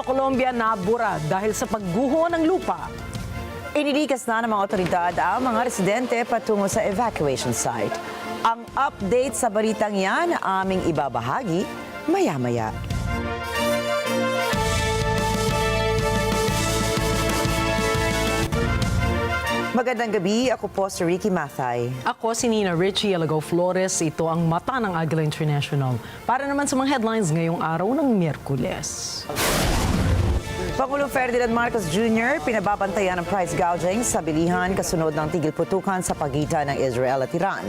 sa Colombia nabura dahil sa pagguho ng lupa. Inilikas na ng mga otoridad ang mga residente patungo sa evacuation site. Ang update sa balitang yan aming ibabahagi maya-maya. Magandang gabi, ako po si Rikki Mathay. Ako si Rikki, Alagao, Flores. Ito ang mata ng Agila International. Para naman sa mga headlines ngayong araw ng Miyerkules. Pangulong Ferdinand Marcos Jr. pinababantayan ng price gouging sa bilihan kasunod ng tigil putukan sa pagitan ng Israel at Iran.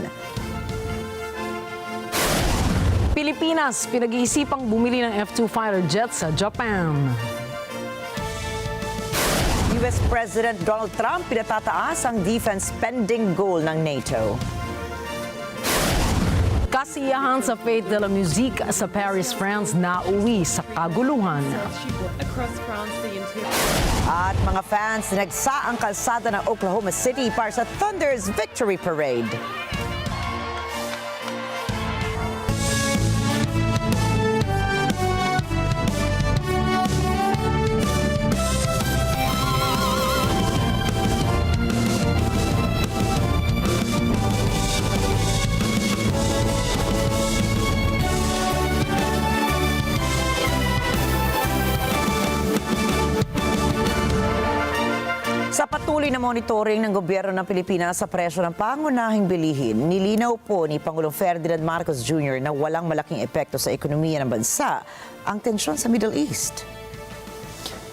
Pilipinas, pinag-iisipang bumili ng F-2 fighter jets sa Japan. US President Donald Trump pinatataas ang defense spending goal ng NATO. Kasiyahan sa Fête de la Musique sa Paris, France na uwi sa kaguluhan. At mga fans nagsa ang kalsada ng Oklahoma City para sa Thunder's Victory Parade. Sa patuloy na monitoring ng gobyerno ng Pilipinas sa presyo ng pangunahing bilihin, nilinaw po ni Pangulong Ferdinand Marcos Jr. na walang malaking epekto sa ekonomiya ng bansa ang tensyon sa Middle East.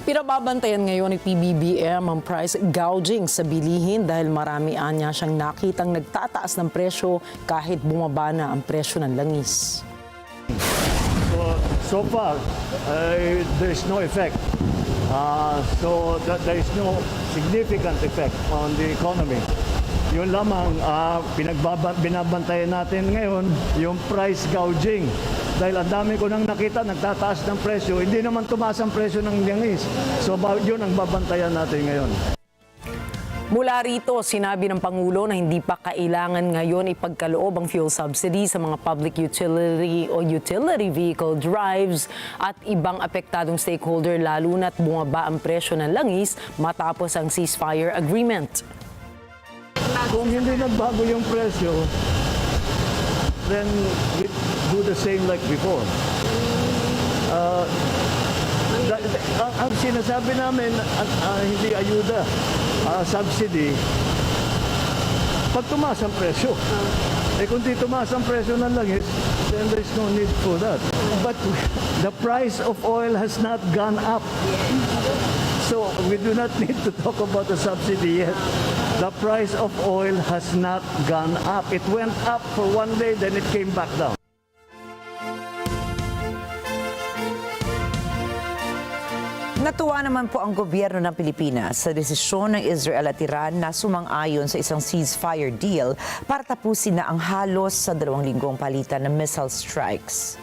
Pinababantayan ngayon ni PBBM ang price gouging sa bilihin dahil marami anya siyang nakitang nagtataas ng presyo kahit bumaba na ang presyo ng langis. So far, there is no effect. So that there is no significant effect on the economy. Yun lamang binabantayan natin ngayon yung price gouging. Dahil ang dami ko nang nakita, nagtataas ng presyo, hindi naman tumaas ang presyo ng langis. So yun ang babantayan natin ngayon. Mula rito, sinabi ng Pangulo na hindi pa kailangan ngayon ipagkaloob ang fuel subsidy sa mga public utility o utility vehicle drives at ibang apektadong stakeholder lalo na't bumaba ang presyo ng langis matapos ang ceasefire agreement. Kung hindi nagbago yung presyo, then we do the same like before. Ang sinasabi namin, hindi ayuda, subsidy, pag tumaas ang presyo. Kung di tumaas ang presyo ng langis, then there is no need for that. But the price of oil has not gone up. So we do not need to talk about the subsidy yet. The price of oil has not gone up. It went up for one day, then it came back down. Natuwa naman po ang gobyerno ng Pilipinas sa desisyon ng Israel at Iran na sumang-ayon sa isang ceasefire deal para tapusin na ang halos sa 2 linggong palitan ng missile strikes.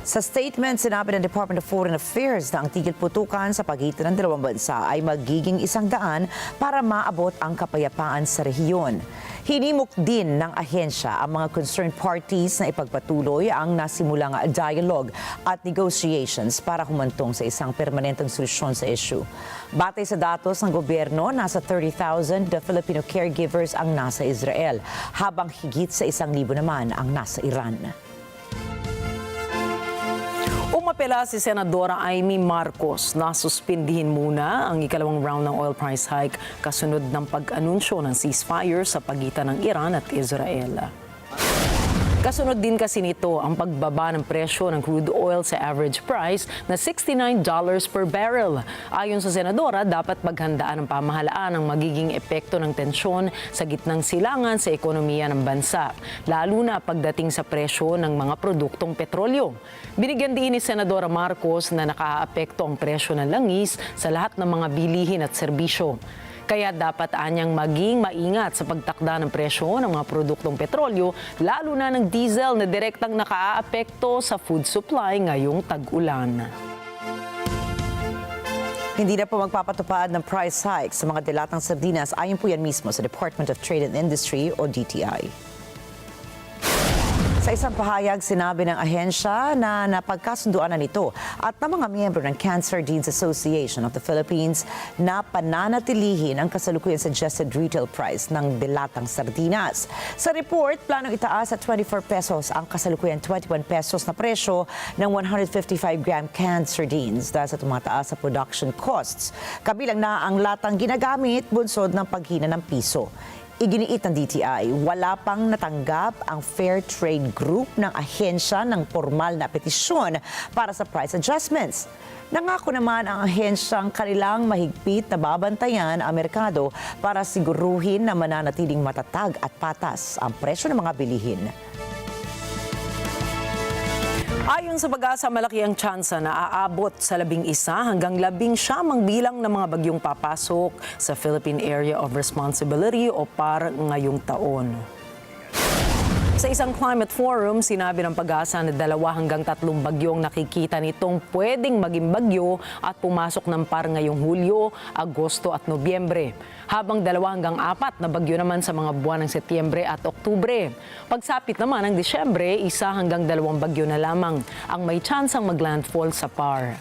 Sa statement, sinabi ng Department of Foreign Affairs na ang tigil putukan sa pagitan ng dalawang bansa ay magiging isang daan para maabot ang kapayapaan sa rehiyon. Hinimok din ng ahensya ang mga concerned parties na ipagpatuloy ang nasimulang dialogue at negotiations para humantong sa isang permanenteng solusyon sa issue. Batay sa datos ng gobyerno, nasa 30,000 Filipino caregivers ang nasa Israel, habang higit sa 1,000 naman ang nasa Iran. Umapela si Senadora Amy Marcos na suspindihin muna ang ikalawang round ng oil price hike kasunod ng pag-anunsyo ng ceasefire sa pagitan ng Iran at Israel. Kasunod din kasi nito ang pagbaba ng presyo ng crude oil sa average price na $69 per barrel. Ayon sa Senadora, dapat maghandaan ng pamahalaan ang magiging epekto ng tensyon sa gitnang silangan sa ekonomiya ng bansa, lalo na pagdating sa presyo ng mga produktong petrolyo. Binigyan din ni Senadora Marcos na nakaaapekto ang presyo ng langis sa lahat ng mga bilihin at serbisyo. Kaya dapat anyang maging maingat sa pagtakda ng presyo ng mga produktong petrolyo, lalo na ng diesel na direktang nakaaapekto sa food supply ngayong tag-ulan. Hindi na po magpapatupad ng price hike sa mga dilatang sardinas, ayon po yan mismo sa Department of Trade and Industry o DTI. Sa isang pahayag, sinabi ng ahensya na napagkasunduan na nito at ng mga miyembro ng Cancer Deans Association of the Philippines na pananatilihin ang kasalukuyang suggested retail price ng dilatang sardinas. Sa report, planong itaas at 24 pesos ang kasalukuyang 21 pesos na presyo ng 155-gram canned sardines dahil sa tumataas sa production costs. Kabilang na ang latang ginagamit bunsod ng paghina ng piso. Iginiit ng DTI, wala pang natanggap ang Fair Trade Group ng ahensya ng formal na petisyon para sa price adjustments. Nangako naman ang ahensyang kanilang mahigpit na babantayan ang merkado para siguruhin na mananatiling matatag at patas ang presyo ng mga bilihin. Ayon sa pag-asa, malaki ang tsansa na aabot sa 11 hanggang 19 ang bilang ng mga bagyong papasok sa Philippine Area of Responsibility o PAR ngayong taon. Sa isang climate forum, sinabi ng pag-asa na 2 hanggang 3 bagyong nakikita nitong pwedeng maging bagyo at pumasok ng PAR ngayong Hulyo, Agosto at Nobyembre. Habang 2 hanggang 4 na bagyo naman sa mga buwan ng Setyembre at Oktubre. Pagsapit naman ng Disyembre, 1 hanggang 2 bagyo na lamang ang may tsansang maglandfall sa PAR.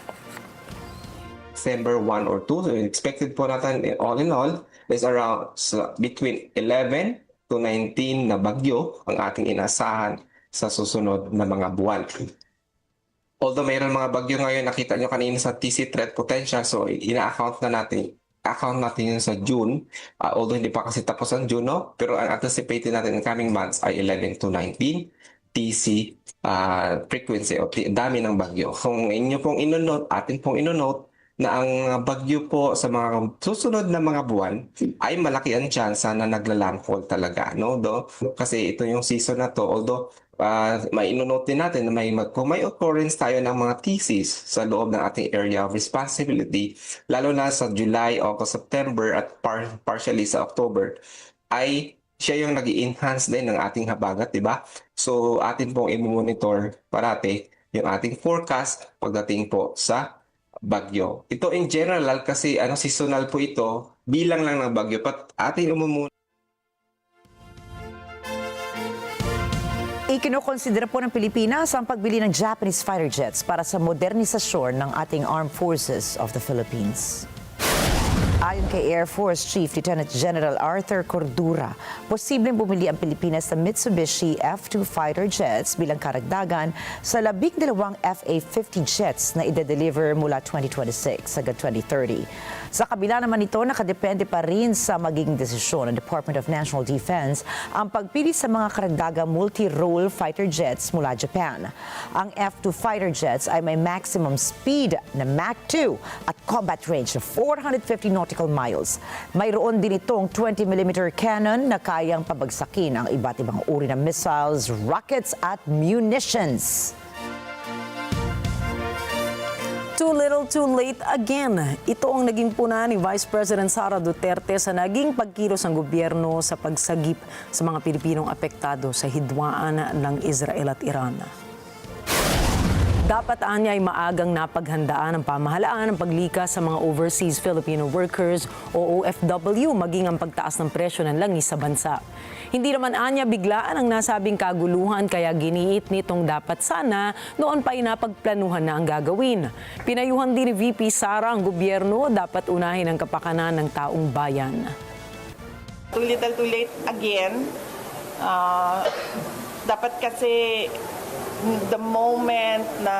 December 1 or 2, so expected po natin all in all is around between 11 to 19 na bagyo ang ating inasahan sa susunod na mga buwan. Although mayroon mga bagyo ngayon, nakita nyo kanina sa TC threat potential, so ina-account natin yun sa June, although hindi pa kasi tapos ang June, no? Pero ang anticipated natin in coming months ay 11 to 19 TC frequency o dami ng bagyo. Kung inyo pong inonote, atin pong inonote, na ang bagyo po sa mga susunod na mga buwan ay malaki ang tsansa na naglalandfall talaga, no? Kasi ito yung season na to, although may inonote din natin na kung may occurrence tayo ng mga thesis sa loob ng ating area of responsibility, lalo na sa July, August, September at partially sa October, ay siya yung nag-i-enhance din ng ating habagat, di ba? So atin pong i-monitor parati yung ating forecast pagdating po sa bagyo. Ito in general kasi seasonal po ito, bilang lang ng bagyo, ating umumuna. Ikinokonsidera po ng Pilipinas ang pagbili ng Japanese fighter jets para sa modernisasyon ng ating Armed Forces of the Philippines. Ayon kay Air Force Chief Lieutenant General Arthur Cordura, posibleng bumili ang Pilipinas ng Mitsubishi F-2 fighter jets bilang karagdagan sa 12 FA-50 jets na ide-deliver mula 2026 hanggang 2030. Sa kabila naman ito, nakadepende pa rin sa magiging desisyon ng Department of National Defense ang pagpili sa mga karagdagang multi-role fighter jets mula Japan. Ang F-2 fighter jets ay may maximum speed na Mach 2 at combat range na 450 nautical miles. Mayroon din itong 20mm cannon na kayang pabagsakin ang iba't ibang uri ng missiles, rockets at munitions. Too little, too late again. Ito ang naging puna ni Vice President Sara Duterte sa naging pagkilos ng gobyerno sa pagsagip sa mga Pilipinong apektado sa hidwaan ng Israel at Iran. Dapat anya ay maagang napaghandaan ng pamahalaan ang paglikas sa mga overseas Filipino workers o OFW maging ang pagtaas ng presyo ng langis sa bansa. Hindi naman anya biglaan ang nasabing kaguluhan kaya giniit nitong dapat sana noon pa inapagplanuhan na ang gagawin. Pinayuhan din ni VP Sara ang gobyerno dapat unahin ang kapakanan ng taong bayan. Too little too late again. Dapat kasi the moment na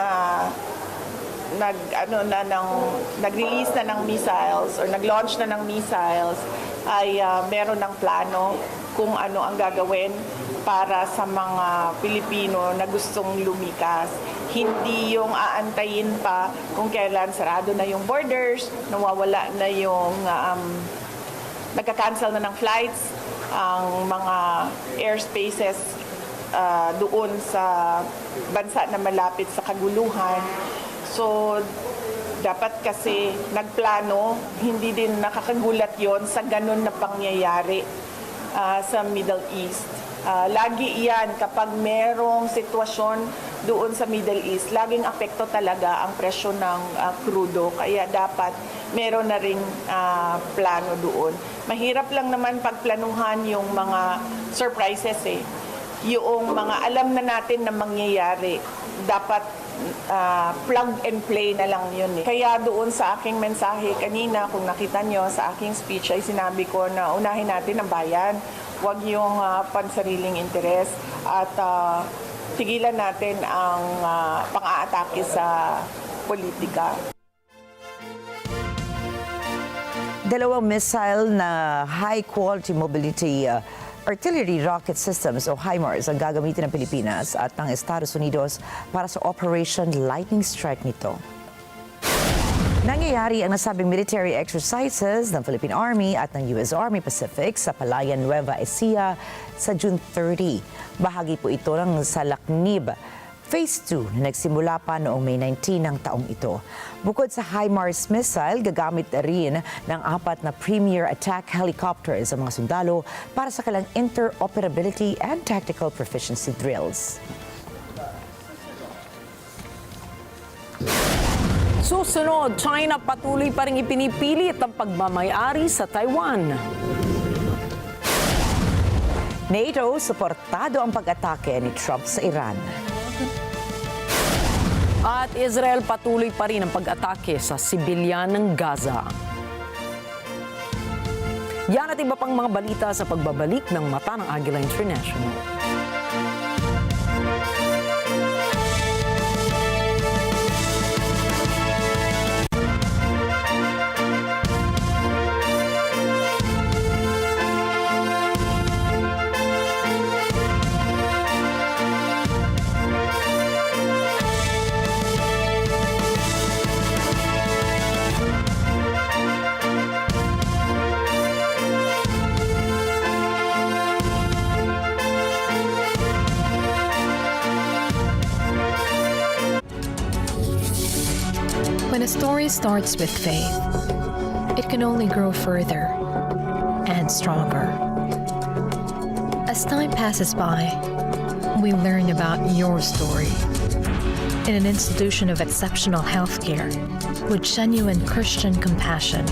nag-release na ng missiles or nag-launch na ng missiles ay meron ng plano kung ano ang gagawin para sa mga Pilipino na gustong lumikas. Hindi yung aantayin pa kung kailan sarado na yung borders, nawawala na yung nagka-cancel na ng flights, ang mga airspaces doon sa bansa na malapit sa kaguluhan. So, dapat kasi nagplano, hindi din nakakagulat yon sa ganun na pangyayari sa Middle East. Lagi iyan kapag merong sitwasyon doon sa Middle East, laging apekto talaga ang presyo ng krudo. Kaya dapat meron na ring plano doon. Mahirap lang naman pagplanuhan yung mga surprises yung mga alam na natin na mangyayari, dapat plug and play na lang yun. Kaya doon sa aking mensahe kanina, kung nakita nyo sa aking speech, ay sinabi ko na unahin natin ang bayan. Huwag yung pansariling interes at tigilan natin ang pang-aatake sa politika. Dalawang missile na high-quality mobility artillery rocket systems o HIMARS ang gagamitin ng Pilipinas at ng Estados Unidos para sa Operation Lightning Strike nito. Nangyayari ang nasabing military exercises ng Philippine Army at ng US Army Pacific sa Palayan, Nueva Ecija sa June 30. Bahagi po ito ng Salaknib Phase 2 na nagsimula pa noong May 19 ng taong ito. Bukod sa HIMARS missile, gagamit rin ng 4 na Premier Attack Helicopters ang mga sundalo para sa kanilang interoperability and tactical proficiency drills. Susunod, China patuloy pa rin ipinipilit ang pagmamayari sa Taiwan. NATO, suportado ang pag-atake ni Trump sa Iran. At Israel patuloy pa rin ang pag-atake sa sibilyan ng Gaza. Yan at iba pang mga balita sa pagbabalik ng Mata ng Agila International. When a story starts with faith, it can only grow further and stronger. As time passes by, we learn about your story. In an institution of exceptional healthcare, with genuine Christian compassion,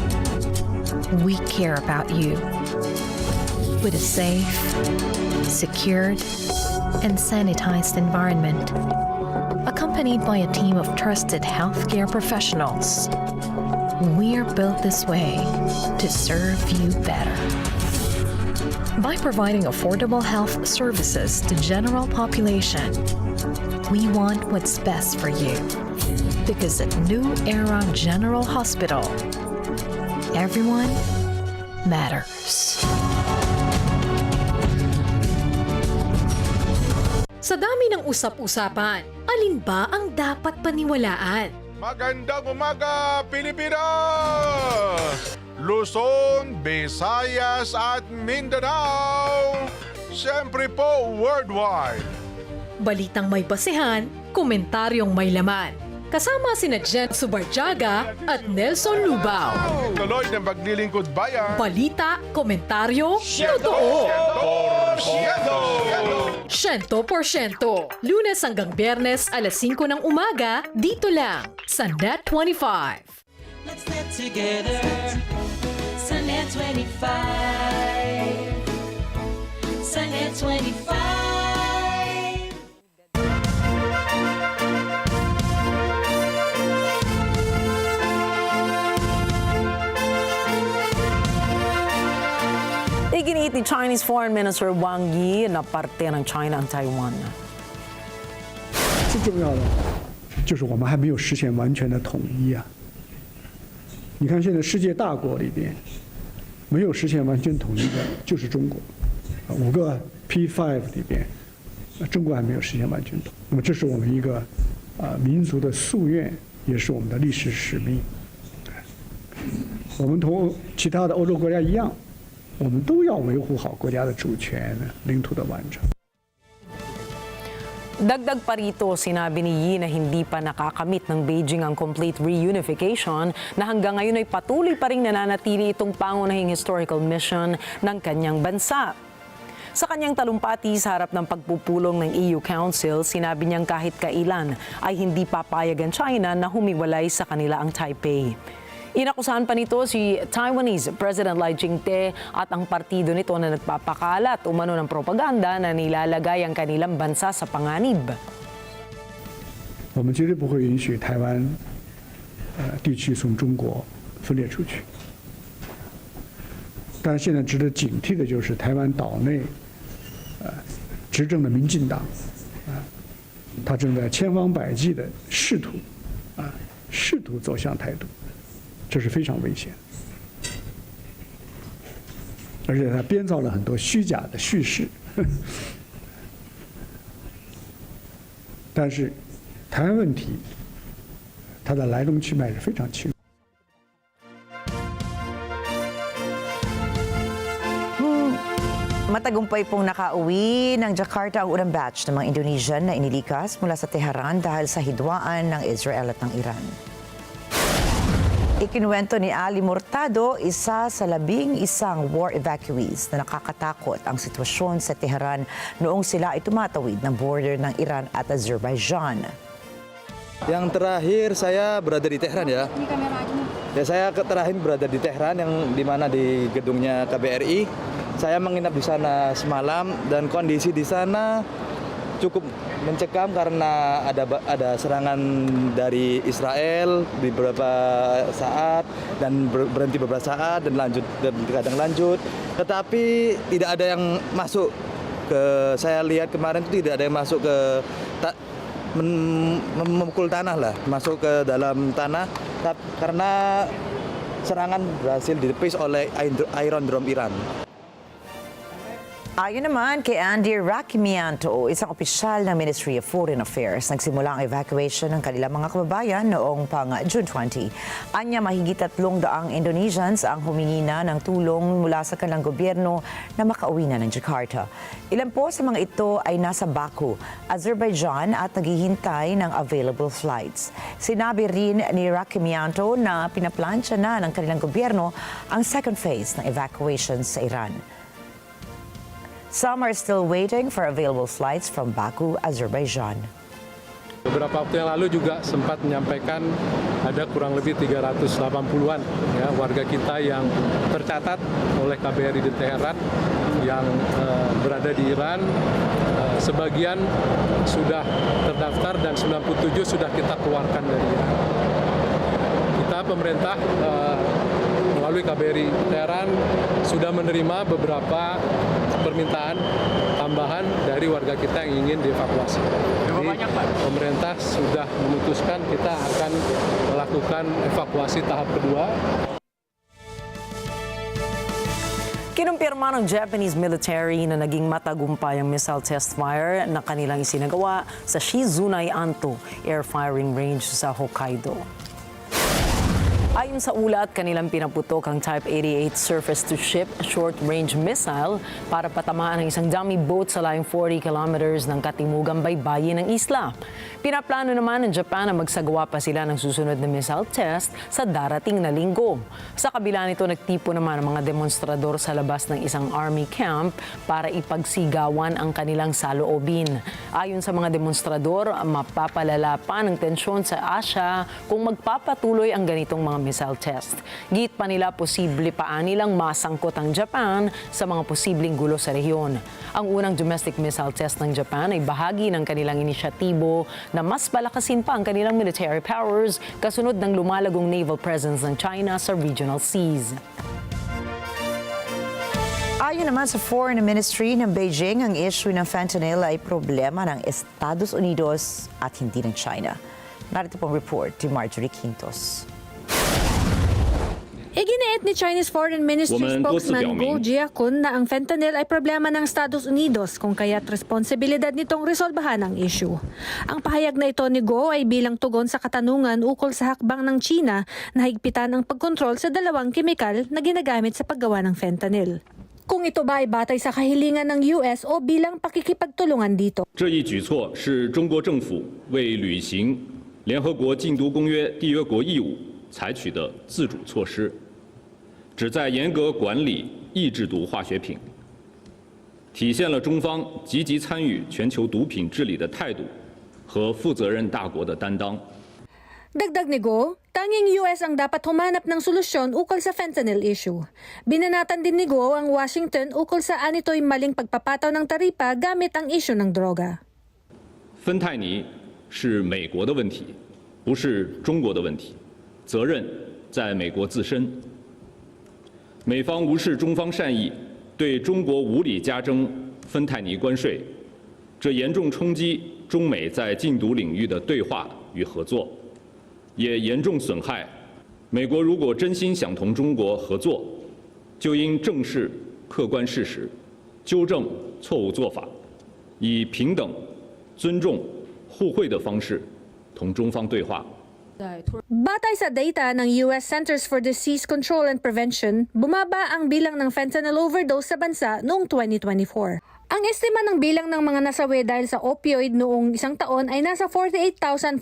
we care about you. With a safe, secured, and sanitized environment, accompanied by a team of trusted healthcare professionals, we're built this way to serve you better. By providing affordable health services to general population, we want what's best for you. Because at New Era General Hospital, everyone matters. Sa dami ng usap-usapan, alin ba ang dapat paniwalaan? Magandang umaga, Pilipinas! Luzon, Visayas at Mindanao. Siyempre po, worldwide. Balitang may basehan, komentaryong may laman. Kasama sina Jen Subarjaga at Nelson Lubao. Tuloy ng paglilingkod bayan. Balita, komentaryo, totoo. 100%. Lunes hanggang Biyernes, alas 5 ng umaga, dito lang sa NET25. Let's net together sa NET25. Sa NET25. Iginiit ni Chinese Foreign Minister Wang Yi na parte ng China ang Taiwan. 最重要的就是我们还没有实现完全的统一啊！你看现在世界大国里边，没有实现完全统一的就是中国，5个 P5 里边，中国还没有实现完全统一。那么这是我们一个民族的夙愿，也是我们的历史使命。我们同其他的欧洲国家一样，我们都要维护好国家的主权、领土的完整。 Dagdag pa rito, sinabi ni Yi na hindi pa nakakamit ng Beijing ang complete reunification na hanggang ngayon ay patuloy pa rin nananatili itong pangunahing historical mission ng kanyang bansa. Sa kanyang talumpati sa harap ng pagpupulong ng EU Council, sinabi niyang kahit kailan ay hindi papayag ang China na humiwalay sa kanila ang Taipei. Inakusahan pa nito si Taiwanese President Lai Ching-te at ang partido nito na nagpapakalat umano ng propaganda na nilalagay ang kanilang bansa sa panganib. 我们绝对不会允许台湾地区从中国分裂出去。但是现在值得警惕的就是台湾岛内执政的民进党他正在千方百计的试图走向台独，这是非常危险。而且他编造了很多虚假的叙事。但是台湾问题它的来龙去脉是非常清楚。 Matagumpay pong nakauwi ng Jakarta ang unang batch ng mga Indonesian na inilikas mula sa Tehran dahil sa hidwaan ng Israel at ng Iran. Ikinuwento ni Ali Murtado, isa sa 11 war evacuees na nakakatakot ang sitwasyon sa Tehran noong sila ay tumatawid ng border ng Iran at Azerbaijan. Yang terakhir saya berada di Tehran ya. Ya saya terakhir berada di Tehran yang di mana di gedungnya KBRI. Saya menginap di sana semalam dan kondisi di sana cukup mencekam karena ada serangan dari Israel di beberapa saat dan berhenti beberapa saat dan lanjut dan kadang lanjut. Tetapi tidak ada yang masuk ke, saya lihat kemarin itu tidak ada yang masuk ke memukul tanah lah, masuk ke dalam tanah karena serangan berhasil ditepis oleh Iron Dome Iran. Ayon naman kay Andy Rakimianto, isang opisyal ng Ministry of Foreign Affairs, nagsimula ang evacuation ng kanilang mga kababayan noong pang June 20. Anya mahigit 300 Indonesians ang humingi na ng tulong mula sa kanilang gobyerno na makauwi na ng Jakarta. Ilan po sa mga ito ay nasa Baku, Azerbaijan at naghihintay ng available flights. Sinabi rin ni Rakimianto na pinaplansya na ng kanilang gobyerno ang second phase ng evacuation sa Iran. Some are still waiting for available flights from Baku, Azerbaijan. Beberapa waktu yang lalu juga sempat menyampaikan ada kurang lebih 380-an ya, warga kita yang tercatat oleh KBRI di Teheran yang berada di Iran. Sebagian sudah terdaftar dan 97 sudah kita keluarkan dari Iran. Kita pemerintah melalui KBRI Teheran sudah menerima beberapa permintaan tambahan dari warga kita yang ingin dievakuasi. Jadi pemerintah sudah memutuskan kita akan melakukan evakuasi tahap kedua. Kinumpirma ng Japanese military na naging matagumpay ang missile test fire na kanilang isinagawa sa Shizunai-Anto Air Firing Range sa Hokkaido. Ayon sa ulat, kanilang pinaputok ang Type 88 surface-to-ship short-range missile para patamaan ang isang dummy boat sa layong 40 kilometers ng katimugang baybayin ng isla. Pinaplano naman ng Japan na magsagawa pa sila ng susunod na missile test sa darating na linggo. Sa kabila nito, nagtipo naman ang mga demonstrador sa labas ng isang army camp para ipagsigawan ang kanilang saloobin. Ayon sa mga demonstrador, mapapalala pa ng tensyon sa Asia kung magpapatuloy ang ganitong mga missile test. Git pa nila posible pa nilang masangkot ang Japan sa mga posibleng gulo sa rehiyon. Ang unang domestic missile test ng Japan ay bahagi ng kanilang inisyatibo na mas palakasin pa ang kanilang military powers kasunod ng lumalagong naval presence ng China sa regional seas. Ayon naman sa Foreign Ministry ng Beijing, ang issue ng fentanyl ay problema ng Estados Unidos at hindi ng China. Narito pong report ni Marjorie Quintos. Iginiit ni Chinese Foreign Ministry spokesman Guo Jiakun na ang fentanyl ay problema ng Estados Unidos kung kaya't responsibilidad nitong resolbahan ang issue. Ang pahayag na ito ni Guo ay bilang tugon sa katanungan ukol sa hakbang ng China na higpitan ang pagkontrol sa dalawang kemikal na ginagamit sa paggawa ng fentanyl. Kung ito ba ay batay sa kahilingan ng US o bilang pakikipagtulungan dito. 这一举措是中国政府为履行联合国禁毒公约缔约国义务采取的自主措施，旨在严格管理抑制毒化学品，体现了中方积极参与全球毒品治理的态度和负责任大国的担当。 Dagdag ni Go, Tanging US ang dapat humanap ng solusyon ukol sa fentanyl issue. Binanatan din ni Go ang Washington ukol saan ito'y maling pagpapataw ng taripa gamit ang issue ng droga. 芬太尼是美国的问题，不是中国的问题，责任在美国自身。美方无视中方善意，对中国无理加征芬太尼关税，这严重冲击中美在禁毒领域的对话与合作。 也严重损害美国。如果真心想同中国合作，就应正视客观事实，纠正错误做法，以平等、尊重、互惠的方式同中方对话。 Batay sa data ng US Centers for Disease Control and Prevention, bumaba ang bilang ng fentanyl overdose sa bansa noong 2024. Ang estima ng bilang ng mga nasawi dahil sa opioid noong isang taon ay nasa 48,422,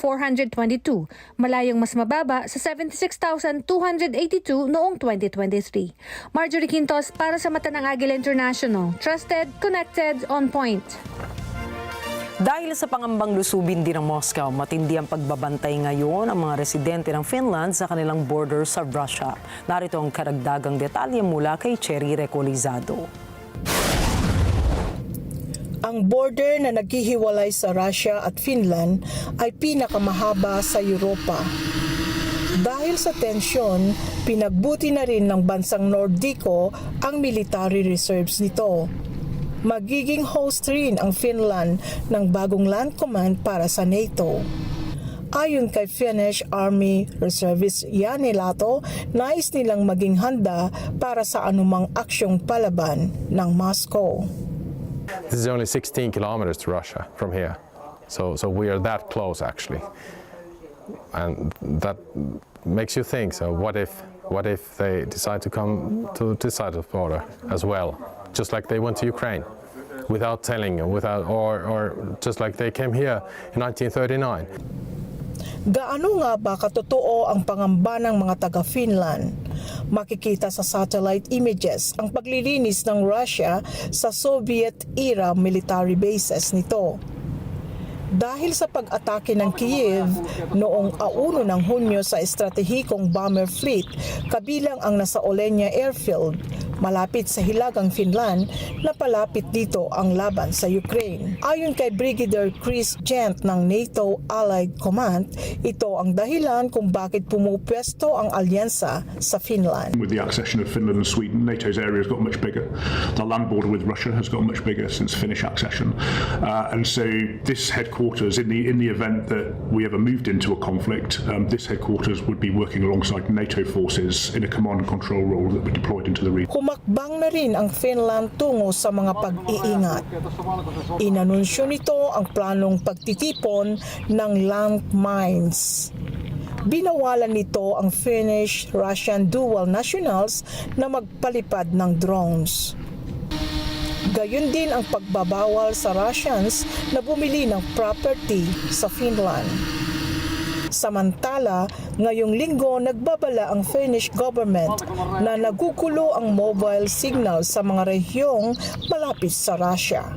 malayong mas mababa sa 76,282 noong 2023. Marjorie Quintos para sa mata ng Agila International. Trusted, connected, on point. Dahil sa pangambang lusubin din ng Moscow, matindi ang pagbabantay ngayon ang mga residente ng Finland sa kanilang border sa Russia. Narito ang karagdagang detalye mula kay Cherry Recolizado. Ang border na naghihiwalay sa Russia at Finland ay pinakamahaba sa Europa. Dahil sa tensyon, pinagbuti na rin ng bansang Nordico ang military reserves nito. Magiging host rin ang Finland ng bagong land command para sa NATO. Ayon kay Finnish Army Reservist Jani Lato, nais nilang maging handa para sa anumang aksyong palaban ng Moscow. This is only 16 kilometers to Russia from here, so we are that close actually, and that makes you think. So what if they decide to come to this side of the border as well, just like they went to Ukraine, without telling, or just like they came here in 1939. Gaano nga ba katotoo ang pangamba ng mga taga-Finland? Makikita sa satellite images ang paglilinis ng Russia sa Soviet-era military bases nito. Dahil sa pag-atake ng Kiev noong 1 ng Hunyo sa estratehikong bomber fleet, kabilang ang nasa Olenia airfield, malapit sa hilagang Finland, napalapit dito ang laban sa Ukraine. Ayon kay Brigadier Chris Gent ng NATO Allied Command, ito ang dahilan kung bakit pumupwesto ang alyansa sa Finland. With the accession of Finland and Sweden, NATO's area has got much bigger. The land border with Russia has got much bigger since Finnish accession, and so this headquarters, in the event that we ever moved into a conflict, this headquarters would be working alongside NATO forces in a command and control role that were deployed into the region. Humakbang na rin ang Finland tungo sa mga pag-iingat. Inanunsyo nito ang planong pagtitipon ng landmines. Binawalan nito ang Finnish-Russian dual nationals na magpalipad ng drones. Gayon din ang pagbabawal sa Russians na bumili ng property sa Finland. Samantala, ngayong linggo nagbabala ang Finnish government na nagugulo ang mobile signal sa mga rehiyong malapit sa Russia.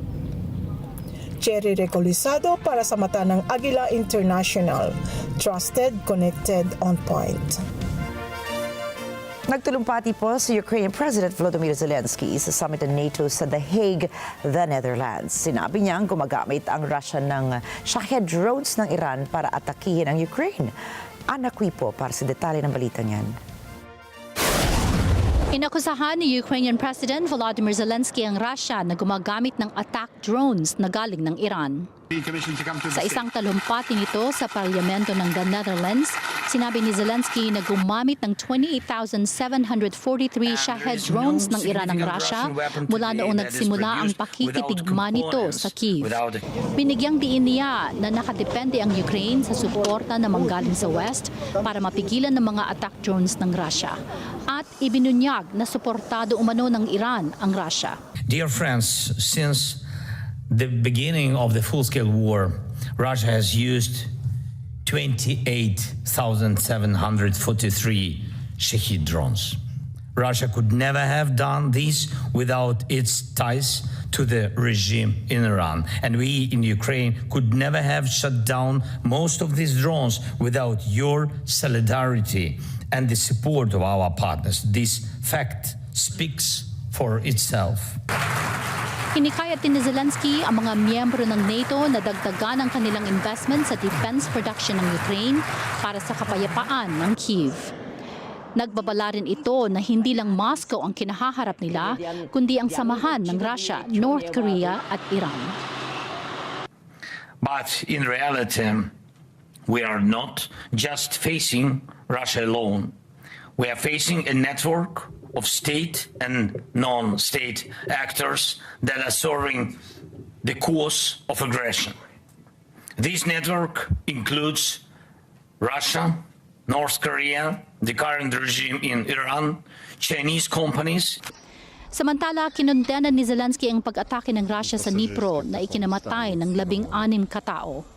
Cherry Recolizado para sa mata ng Agila International. Trusted, connected, on point. Nagtulumpati po si Ukrainian President Volodymyr Zelensky sa summit ng NATO sa The Hague, the Netherlands. Sinabi niyang gumagamit ang Russia ng Shahed drones ng Iran para atakihin ang Ukraine. Ana Quipo para sa detalye ng balita niyan. Inakusahan ni Ukrainian President Volodymyr Zelensky ang Russia na gumagamit ng attack drones na galing ng Iran. Sa isang talumpati nito sa parlamento ng The Netherlands, sinabi ni Zelensky na gumamit ng 28,743 Shahed drones ng Iran ang Russia mula noong nagsimula ang pakikitigma nito sa Kyiv. Binigyang diin niya na nakadepende ang Ukraine sa suporta na manggaling sa West para mapigilan ng mga attack drones ng Russia. At ibinunyag na suportado umano ng Iran ang Russia. Dear friends, since the beginning of the full-scale war, Russia has used 28,743 Shahed drones. Russia could never have done this without its ties to the regime in Iran. And we in Ukraine could never have shut down most of these drones without your solidarity and the support of our partners. This fact speaks for itself. Hinikayat din ni Zelensky ang mga miyembro ng NATO na dagdagan ang kanilang investment sa defense production ng Ukraine para sa kapayapaan ng Kyiv. Nagbabala rin ito na hindi lang Moscow ang kinahaharap nila, kundi ang samahan ng Russia, North Korea at Iran. But in reality, we are not just facing Russia alone. We are facing a network of state and non-state actors that are serving the cause of aggression. This network includes Russia, North Korea, the current regime in Iran, Chinese companies. Samantala, kinondena ni Zelensky ang pag-atake ng Russia sa Dnipro na ikinamatay ng 16 katao.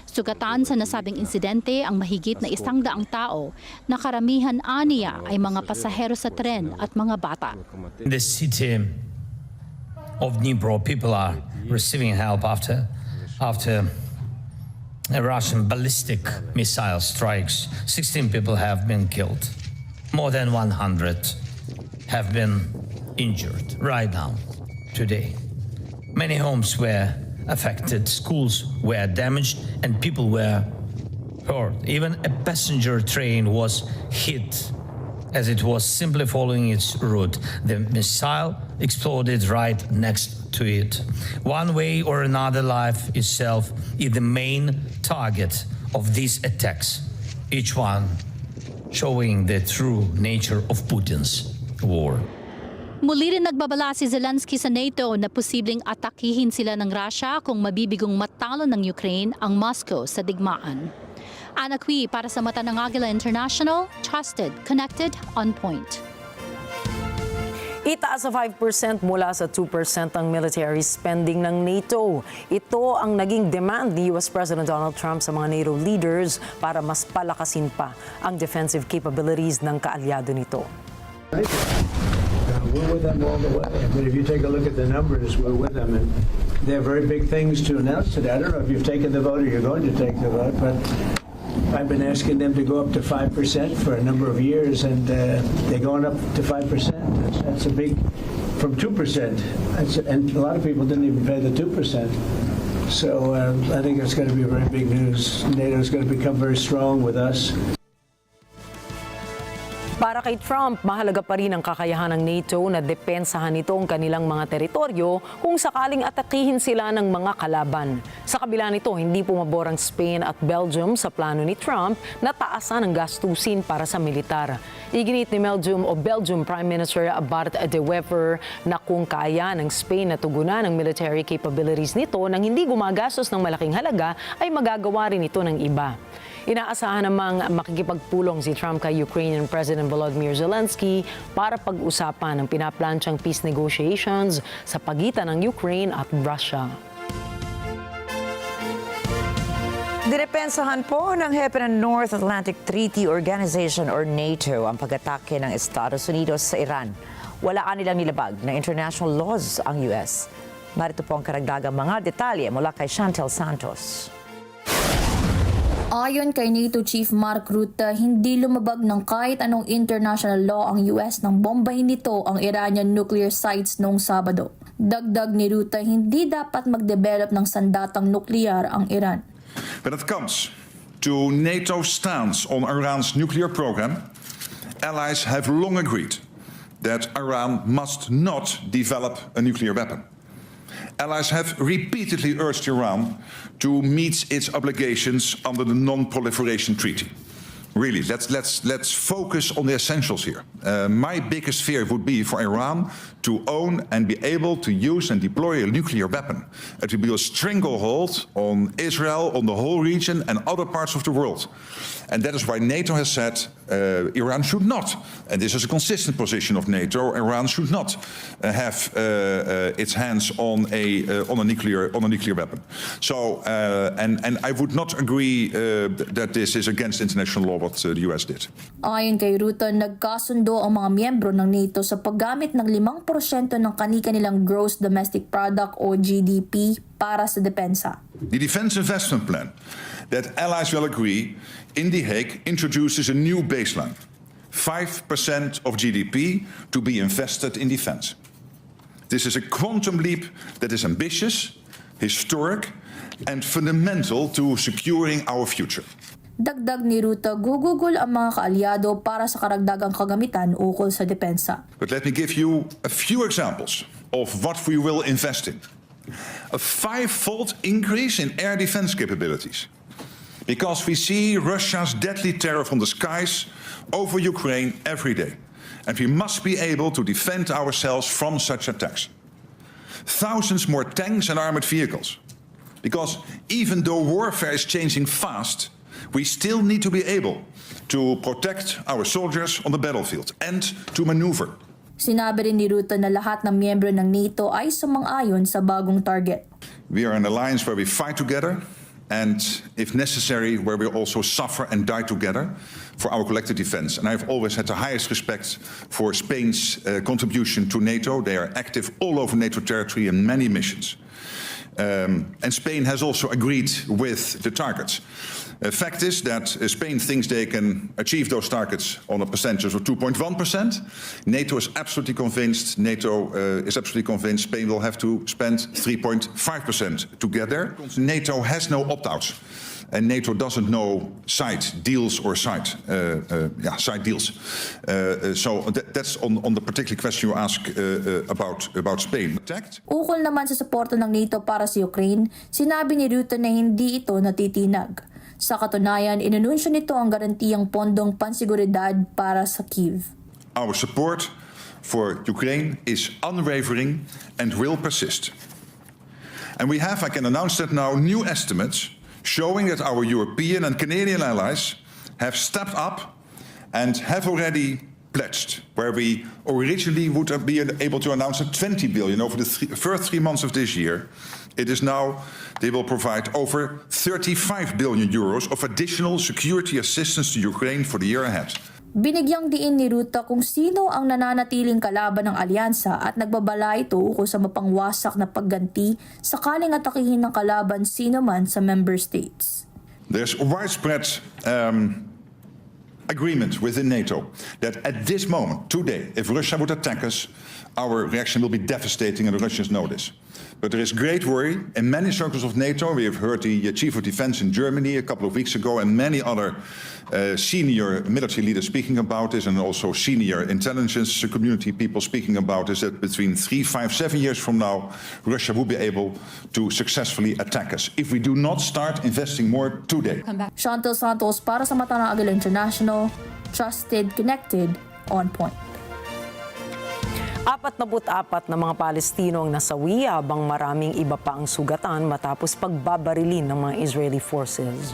Sugatan sa nasabing insidente ang mahigit na 100 tao na karamihan aniya ay mga pasahero sa tren at mga bata. In the city of Dnipro, people are receiving help after a Russian ballistic missile strikes. 16 people have been killed. More than 100 have been injured right now, today. Many homes were affected, schools were damaged, and people were hurt. Even a passenger train was hit as it was simply following its route. The missile exploded right next to it. One way or another, life itself is the main target of these attacks, each one showing the true nature of Putin's war. Muli rin nagbabala si Zelensky sa NATO na posibleng atakihin sila ng Russia kung mabibigong matalo ng Ukraine ang Moscow sa digmaan. Ana Cui para sa mata ng Agila International, trusted, connected, on point. Itaas sa 5% mula sa 2% ang military spending ng NATO. Ito ang naging demand ni US President Donald Trump sa mga NATO leaders para mas palakasin pa ang defensive capabilities ng kaalyado nito. We're with them all the way. But if you take a look at the numbers, we're with them. And they have very big things to announce today. I don't know if you've taken the vote or you're going to take the vote, but I've been asking them to go up to 5% for a number of years, and they're going up to 5%. That's a big, from 2%. And a lot of people didn't even pay the 2%. So I think it's going to be very big news. NATO is going to become very strong with us. Para kay Trump, mahalaga pa rin ang kakayahan ng NATO na depensahan nito ang kanilang mga teritoryo kung sakaling atakihin sila ng mga kalaban. Sa kabila nito, hindi pumabor ang Spain at Belgium sa plano ni Trump na taasan ang gastusin para sa militar. Iginit ni Belgium Prime Minister Bart de Wever na kung kaya ng Spain na tugunan ang military capabilities nito nang hindi gumagastos ng malaking halaga, ay magagawa rin ito ng iba. Inaasahan namang makikipagpulong si Trump kay Ukrainian President Volodymyr Zelensky para pag-usapan ang pinaplansyang peace negotiations sa pagitan ng Ukraine at Russia. Dinepensahan po ng hepe ng North Atlantic Treaty Organization or NATO ang pag-atake ng Estados Unidos sa Iran. Wala nilang nilabag na international laws ang US. Narito po ang karagdagang mga detalye mula kay Chantel Santos. Ayon kay NATO Chief Mark Rutte, hindi lumabag ng kahit anong international law ang US nang bombahin nito ang Iranian nuclear sites noong Sabado. Dagdag ni Rutte, hindi dapat mag-develop ng sandatang nuklear ang Iran. When it comes to NATO's stance on Iran's nuclear program, allies have long agreed that Iran must not develop a nuclear weapon. Allies have repeatedly urged Iran to meet its obligations under the Non-Proliferation Treaty. Really, let's focus on the essentials here. My biggest fear would be for Iran to own and be able to use and deploy a nuclear weapon. It would be a stranglehold on Israel, on the whole region and other parts of the world. And that is why NATO has said Iran should not, and this is a consistent position of NATO, Iran should not have its hands on a nuclear weapon. So, and I would not agree that this is against international law what the US did. Ayon kay Rutan, nagkasundo ang mga miyembro ng NATO sa paggamit ng 5% ng kani-kanilang gross domestic product o GDP para sa depensa. The Defense Investment Plan that allies will agree in The Hague introduces a new baseline, 5% of GDP to be invested in defense. This is a quantum leap that is ambitious, historic, and fundamental to securing our future. Dagdag ni Ruta, gugugol ang mga kaalyado para sa karagdagang kagamitan ukol sa depensa. But let me give you a few examples of what we will invest in. A 5-fold increase in air defense capabilities. Because we see Russia's deadly terror from the skies over Ukraine every day. And we must be able to defend ourselves from such attacks. Thousands more tanks and armored vehicles. Because even though warfare is changing fast, we still need to be able to protect our soldiers on the battlefield and to maneuver. Sinabi rin ni Ruta na lahat ng miyembro ng NATO ay sumang-ayon sa bagong target. We are an alliance where we fight together, and if necessary, where we also suffer and die together for our collective defense. And I've always had the highest respect for Spain's contribution to NATO. They are active all over NATO territory in many missions. And Spain has also agreed with the targets. The fact is that Spain thinks they can achieve those targets on a percentage of 2.1%. NATO is absolutely convinced. Spain will have to spend 3.5% together. NATO has no opt-outs. And NATO doesn't know side deals or side deals. So that's on the particular question you ask about Spain. Ukol naman sa suporta ng NATO para sa Ukraine, sinabi ni Rutte na hindi ito natitinag. Sa katunayan, inanunsyo nito ang garantiyang pondong pansiguridad para sa Kyiv. Our support for Ukraine is unwavering and will persist. And we have, I can announce that now, new estimates showing that our European and Canadian allies have stepped up and have already pledged, where we originally would be able to announce 20 billion over the first 3 months of this year. It is now, they will provide over 35 billion euros of additional security assistance to Ukraine for the year ahead. Binigyang diin ni Rutte kung sino ang nananatiling kalaban ng alyansa at nagbabala ito ukol sa mapangwasak na pagganti sakaling atakihin ng kalaban sino man sa member states. There's widespread agreement within NATO that at this moment, today, if Russia would attack us, our reaction will be devastating and the Russians know this. But there is great worry in many circles of NATO. We have heard the Chief of Defense in Germany a couple of weeks ago and many other senior military leaders speaking about this, and also senior intelligence community people speaking about this, that between 3, 5, 7 years from now, Russia will be able to successfully attack us if we do not start investing more today. Chantal Santos para sa Mata ng Agila International, trusted, connected, on point. 44 na mga Palestino ang nasawi habang maraming iba pa ang sugatan matapos pagbabarilin ng mga Israeli forces.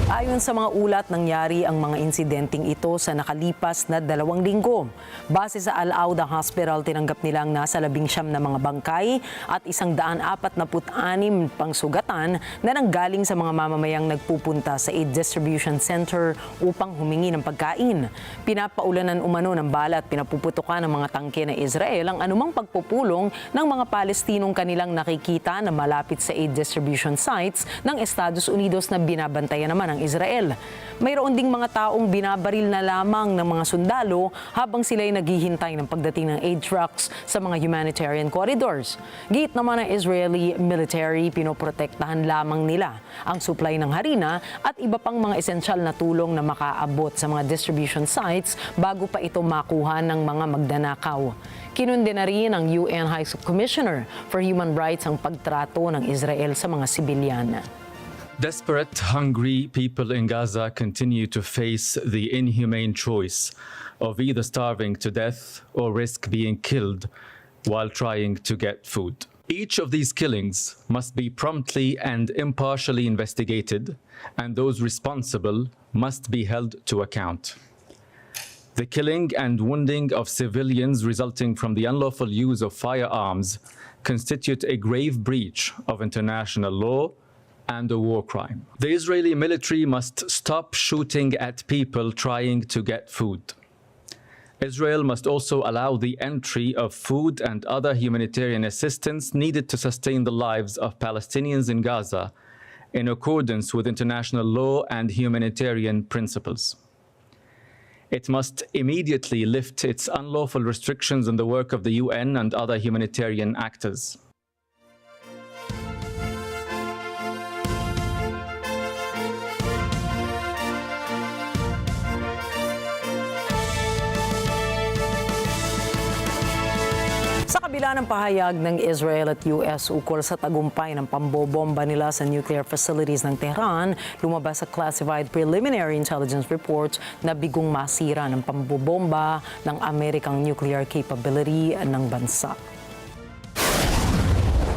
Ayon sa mga ulat, nangyari ang mga insidenteng ito sa nakalipas na 2 linggo. Base sa Alagao Hospital, tinanggap nilang nasa 19 na mga bangkay at 146 pang sugatan na nanggaling sa mga mamamayang nagpupunta sa aid distribution center upang humingi ng pagkain. Pinapaulanan umano ng bala at pinapuputukan ng mga tangke ng Israel ang anumang pagpupulong ng mga Palestinong kanilang nakikita na malapit sa aid distribution sites ng Estados Unidos na binabantayan naman ng Israel. Mayroon ding mga taong binabaril na lamang ng mga sundalo habang sila'y naghihintay ng pagdating ng aid trucks sa mga humanitarian corridors. Giit naman ng Israeli military, pinoprotektahan lamang nila ang supply ng harina at iba pang mga esensyal na tulong na makaabot sa mga distribution sites bago pa ito makuha ng mga magdanakaw. Kinunde na rin ng UN High Commissioner for Human Rights ang pagtrato ng Israel sa mga sibilyan. Desperate, hungry people in Gaza continue to face the inhumane choice of either starving to death or risk being killed while trying to get food. Each of these killings must be promptly and impartially investigated, and those responsible must be held to account. The killing and wounding of civilians resulting from the unlawful use of firearms constitute a grave breach of international law and a war crime. The Israeli military must stop shooting at people trying to get food. Israel must also allow the entry of food and other humanitarian assistance needed to sustain the lives of Palestinians in Gaza in accordance with international law and humanitarian principles. It must immediately lift its unlawful restrictions on the work of the UN and other humanitarian actors. Sa kabila ng pahayag ng Israel at US ukol sa tagumpay ng pambobomba nila sa nuclear facilities ng Tehran, lumabas sa classified preliminary intelligence reports na bigong masira ng pambobomba ng Amerikang nuclear capability ng bansa.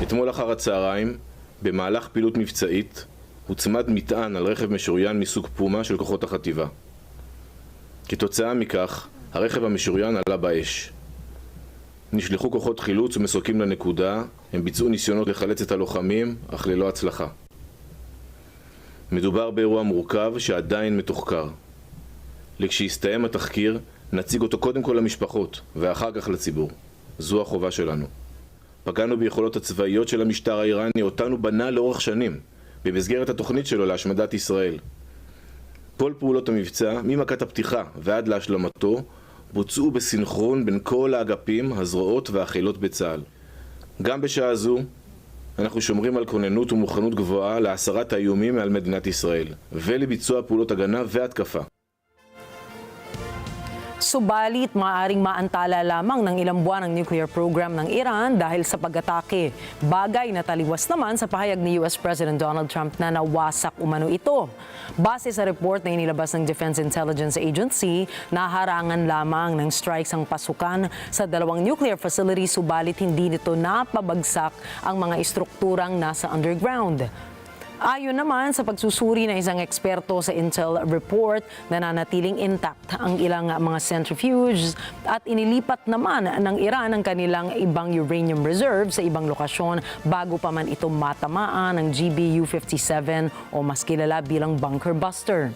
אתמול אחר הצהריים, במהלך פעילות מבצעית, הוצמד מטען על רכב משוריין מסוג פומה של כוחות החטיבה. כתוצאה מכך, הרכב המשוריין עלה באש. נשלחו כוחות חילוץ ומסוקים לנקודה, הם ביצעו ניסיונות לחלץ את הלוחמים, אך ללא הצלחה. מדובר באירוע מורכב שעדיין מתוחקר. לכשיסתיים התחקיר, נציג אותו קודם כל למשפחות, ואחר כך לציבור. זו החובה שלנו. פגענו ביכולות הצבאיות של המשטר האיראני, אותנו בנה לאורך שנים, במסגרת התוכנית שלו להשמדת ישראל. כל פעולות המבצע, ממכת הפתיחה ועד להשלמתו, בוצעו בסינכרון בין כל האגפים, הזרועות והחילות בצה"ל. גם בשעה זו, אנחנו שומרים על כוננות ומוכנות גבוהה להסרת האיומים מעל מדינת ישראל, ולביצוע פעולות הגנה והתקפה. Subalit, maaaring maantala lamang ng ilang buwan ang nuclear program ng Iran dahil sa pag-atake. Bagay na taliwas naman sa pahayag ni US President Donald Trump na nawasak umano ito. Base sa report na inilabas ng Defense Intelligence Agency, naharangan lamang ng strikes ang pasukan sa dalawang nuclear facilities, subalit hindi nito napabagsak ang mga istrukturang nasa underground. Ayon naman sa pagsusuri ng isang eksperto sa Intel report, nananatiling intact ang ilang mga centrifuges at inilipat naman ng Iran ang kanilang ibang uranium reserve sa ibang lokasyon bago pa man ito matamaan ng GBU-57 o mas kilala bilang bunker buster.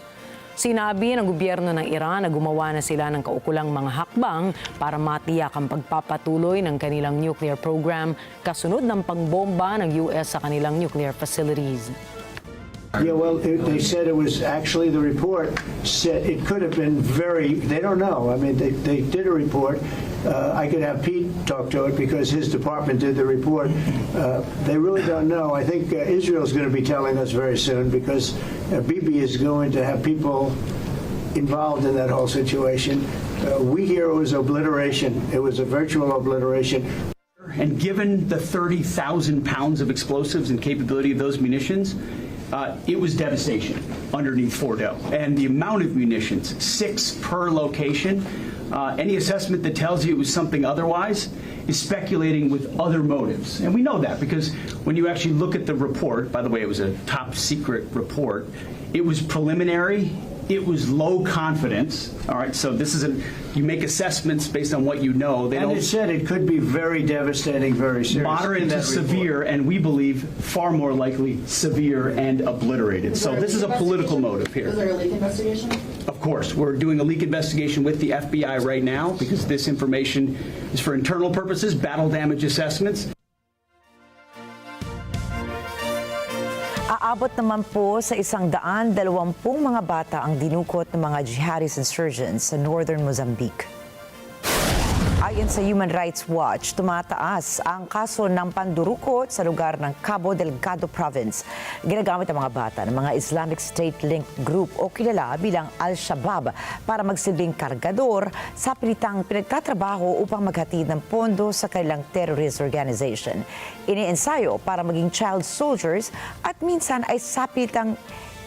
Sinabi ng gobyerno ng Iran na gumawa na sila ng kaukulang mga hakbang para matiyak ang pagpapatuloy ng kanilang nuclear program kasunod ng pangbomba ng US sa kanilang nuclear facilities. Yeah, well, they said it was actually the report said it could have been they don't know. I mean, they did a report. I could have Pete talk to it because his department did the report. They really don't know. I think Israel's going to be telling us very soon because Bibi is going to have people involved in that whole situation. We hear it was obliteration. It was a virtual obliteration. And given the 30,000 pounds of explosives and capability of those munitions, it was devastation underneath Fordo. And the amount of munitions, 6 per location, any assessment that tells you it was something otherwise is speculating with other motives. And we know that because when you actually look at the report, by the way, it was a top secret report, it was preliminary. It was low confidence. All right, so this is you make assessments based on what you know. And it said it could be very devastating, very serious. Moderate to severe, and we believe far more likely severe and obliterated. So this is a political motive here. Was there a leak investigation? Of course, we're doing a leak investigation with the FBI right now because this information is for internal purposes, battle damage assessments. Aabot naman po sa 120 mga bata ang dinukot ng mga jihadist insurgents sa northern Mozambique. Ayon sa Human Rights Watch, tumataas ang kaso ng pandurukot sa lugar ng Cabo Delgado Province. Ginagamit ang mga bata ng mga Islamic State-linked group o kilala bilang Al-Shabaab para magsilbing kargador sa pilitang pinagtatrabaho upang maghatid ng pondo sa kanilang terrorist organization. Iniensayo para maging child soldiers at minsan ay sa pilitang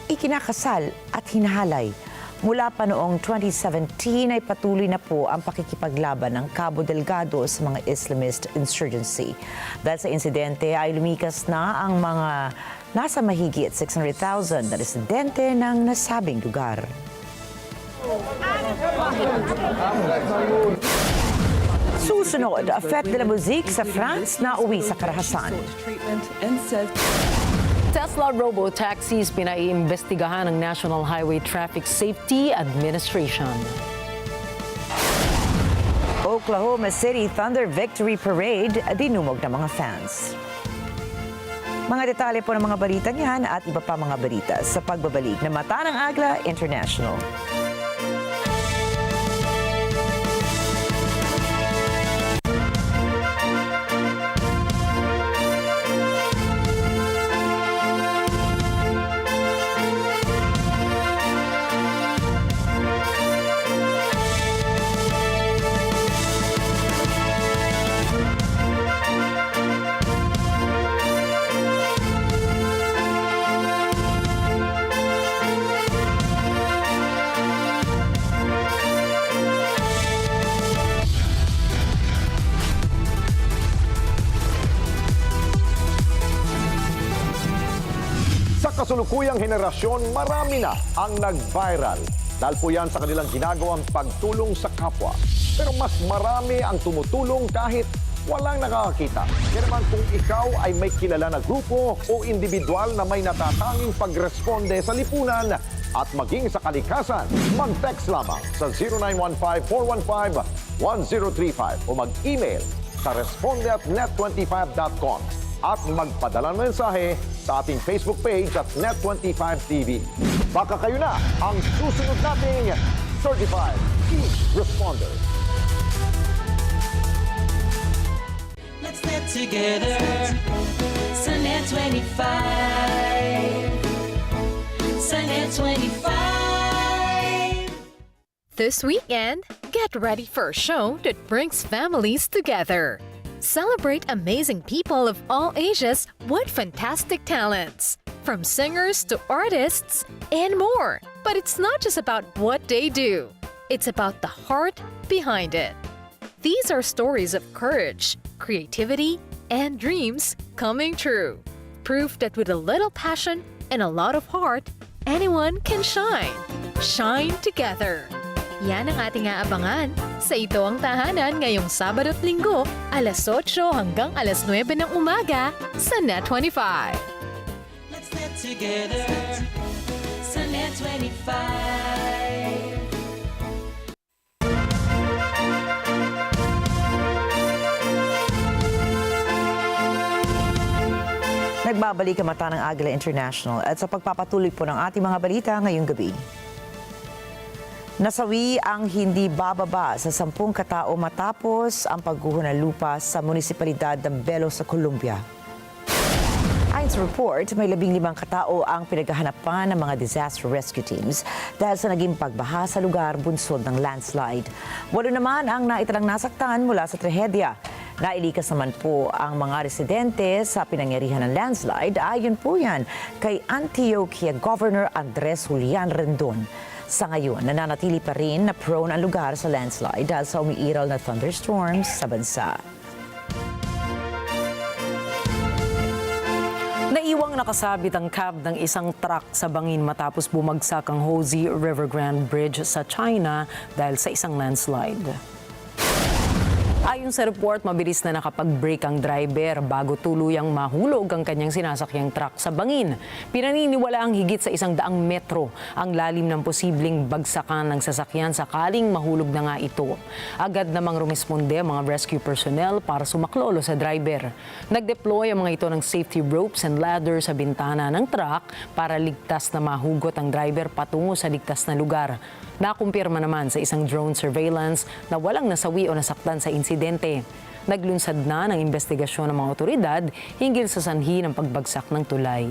ikinakasal at hinahalay. Mula pa noong 2017 ay patuloy na po ang pakikipaglaban ng Cabo Delgado sa mga Islamist insurgency. Dahil sa insidente ay lumikas na ang mga nasa mahigit 600,000 na residente ng nasabing lugar. Susunod, Fête de la Musique sa France na uwi sa karahasan. Tesla robo-taxis pinaiimbestigahan ng National Highway Traffic Safety Administration. Oklahoma City Thunder Victory Parade dinumog ng mga fans. Mga detalye po ng mga balita niyan at iba pa mga balita sa pagbabalik na Mata ng Agila International. Kasulukuyang henerasyon, marami na ang nag-viral. Dahil po yan sa kanilang ginagawang pagtulong sa kapwa. Pero mas marami ang tumutulong kahit walang nakakakita. Kaya naman kung ikaw ay may kilala na grupo o individual na may natatanging pagresponde sa lipunan at maging sa kalikasan, mag-text lamang sa 0915-415-1035 o mag-email sa responde@net25.com at magpadala ng mensahe sa ating Facebook page at NET25 TV. Baka kayo na ang susunod nating Certified Key Responder. Let's net together sa NET25. Sa NET25. This weekend, get ready for a show that brings families together. Celebrate amazing people of all ages with fantastic talents, from singers to artists and more. But it's not just about what they do. It's about the heart behind it. These are stories of courage, creativity, and dreams coming true. Proof that with a little passion and a lot of heart, anyone can shine. Shine together. Yan ang ating aabangan sa Ito Ang Tahanan ngayong Sabado at Linggo, alas 8 hanggang alas 9 ng umaga sa NET25. Let's net together sa NET25. Nagbabalik ang Mata ng Agila International at sa pagpapatuloy po ng ating mga balita ngayong gabi. Nasawi ang hindi bababa sa 10 katao matapos ang pagguho ng lupa sa munisipalidad ng Belo sa Colombia. Ayon sa report, may 15 katao ang pinaghahanapan ng mga disaster rescue teams dahil sa naging pagbaha sa lugar bunsod ng landslide. 8 naman ang naitalang nasaktan mula sa trahedya. Nailikas naman po ang mga residente sa pinangyarihan ng landslide. Ayon po yan kay Antioquia Governor Andres Julian Rendon. Sa ngayon, nananatili pa rin na prone ang lugar sa landslide dahil sa umiiral na thunderstorms sa bansa. Naiwang nakasabit ang cab ng isang truck sa bangin matapos bumagsak ang Hosi River Grand Bridge sa China dahil sa isang landslide. Ayon sa report, mabilis na nakapag-brake ang driver bago tuluyang mahulog ang kanyang sinasakyang truck sa bangin. Pinaniniwala ang higit sa 100 metro ang lalim ng posibleng bagsakan ng sasakyan sakaling mahulog na nga ito. Agad namang rumisponde ang mga rescue personnel para sumaklolo sa driver. Nag-deploy ang mga ito ng safety ropes and ladder sa bintana ng truck para ligtas na mahugot ang driver patungo sa ligtas na lugar. Nakumpirma naman sa isang drone surveillance na walang nasawi o nasaktan sa insidente. Naglunsad na ng investigasyon ng mga otoridad hinggil sa sanhi ng pagbagsak ng tulay.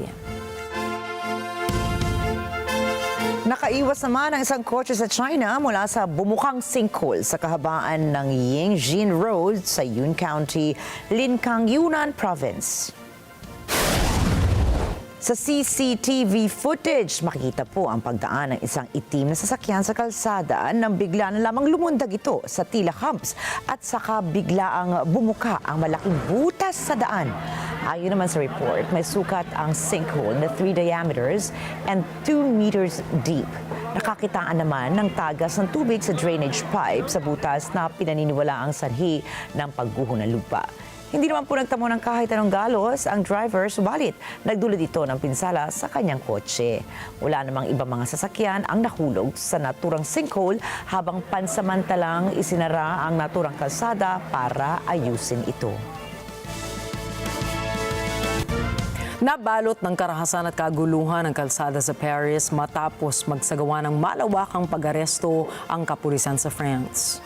Nakaiwas naman ang isang kotse sa China mula sa bumukang sinkhole sa kahabaan ng Yangjin Road sa Yun County, Lincang, Yunnan Province. Sa CCTV footage, makikita po ang pagdaan ng isang itim na sasakyan sa kalsada nang bigla na lamang lumundag ito sa tila humps at saka biglaang bumuka ang malaking butas sa daan. Ayon naman sa report, may sukat ang sinkhole na 3 diameters and 2 meters deep. Nakakitaan naman ng tagas ng tubig sa drainage pipe sa butas na pinaniniwalaang sanhi ng pagguho ng lupa. Hindi naman po nagtamo ng kahit anong galos ang driver, subalit nagdulot ito ng pinsala sa kanyang kotse. Wala namang ibang mga sasakyan ang nahulog sa naturang sinkhole habang pansamantalang isinara ang naturang kalsada para ayusin ito. Nabalot ng karahasan at kaguluhan ang kalsada sa Paris matapos magsagawa ng malawakang pag-aresto ang kapulisan sa France.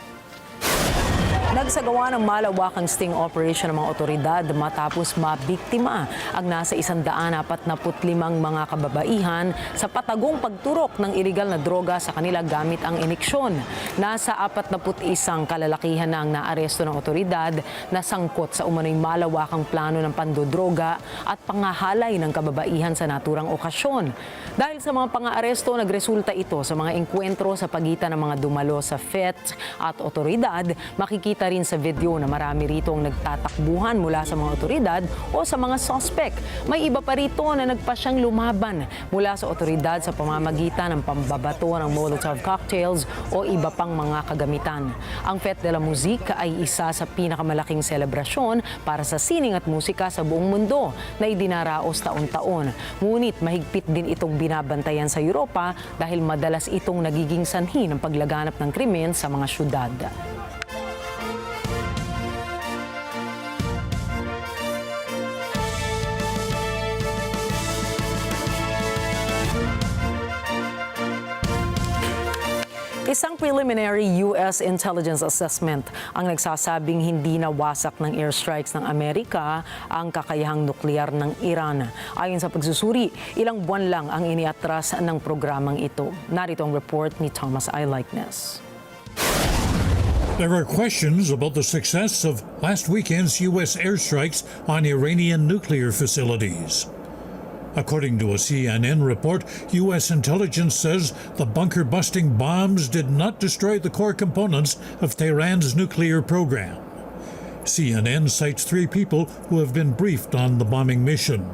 Nagsagawa ng malawakang sting operation ng mga otoridad matapos mabiktima ang nasa 145 mga kababaihan sa patagong pagturok ng iligal na droga sa kanila gamit ang iniksyon. Nasa 41 kalalakihan na ang naaresto ng otoridad na sangkot sa umano'y malawakang plano ng pandodroga at pangahalay ng kababaihan sa naturang okasyon. Dahil sa mga pang-aaresto, nagresulta ito sa mga engkwentro sa pagitan ng mga dumalo sa FET at otoridad. Makikita rin sa video na marami rito ang nagtatakbuhan mula sa mga otoridad o sa mga suspect. May iba pa rito na nagpasyang lumaban mula sa otoridad sa pamamagitan ng pambabato ng Molotov cocktails o iba pang mga kagamitan. Ang Fête de la Musique ay isa sa pinakamalaking selebrasyon para sa sining at musika sa buong mundo na idinaraos taon-taon. Ngunit mahigpit din itong binabantayan sa Europa dahil madalas itong nagiging sanhi ng paglaganap ng krimen sa mga syudad. Isang preliminary U.S. intelligence assessment ang nagsasabing hindi nawasak ng airstrikes ng Amerika ang kakayahang nuklear ng Iran. Ayon sa pagsusuri, ilang buwan lang ang iniatras ng programang ito. Narito ang report ni Thomas Eyelikeness. There are questions about the success of last weekend's U.S. airstrikes on Iranian nuclear facilities. According to a CNN report, U.S. intelligence says the bunker-busting bombs did not destroy the core components of Tehran's nuclear program. CNN cites 3 people who have been briefed on the bombing mission.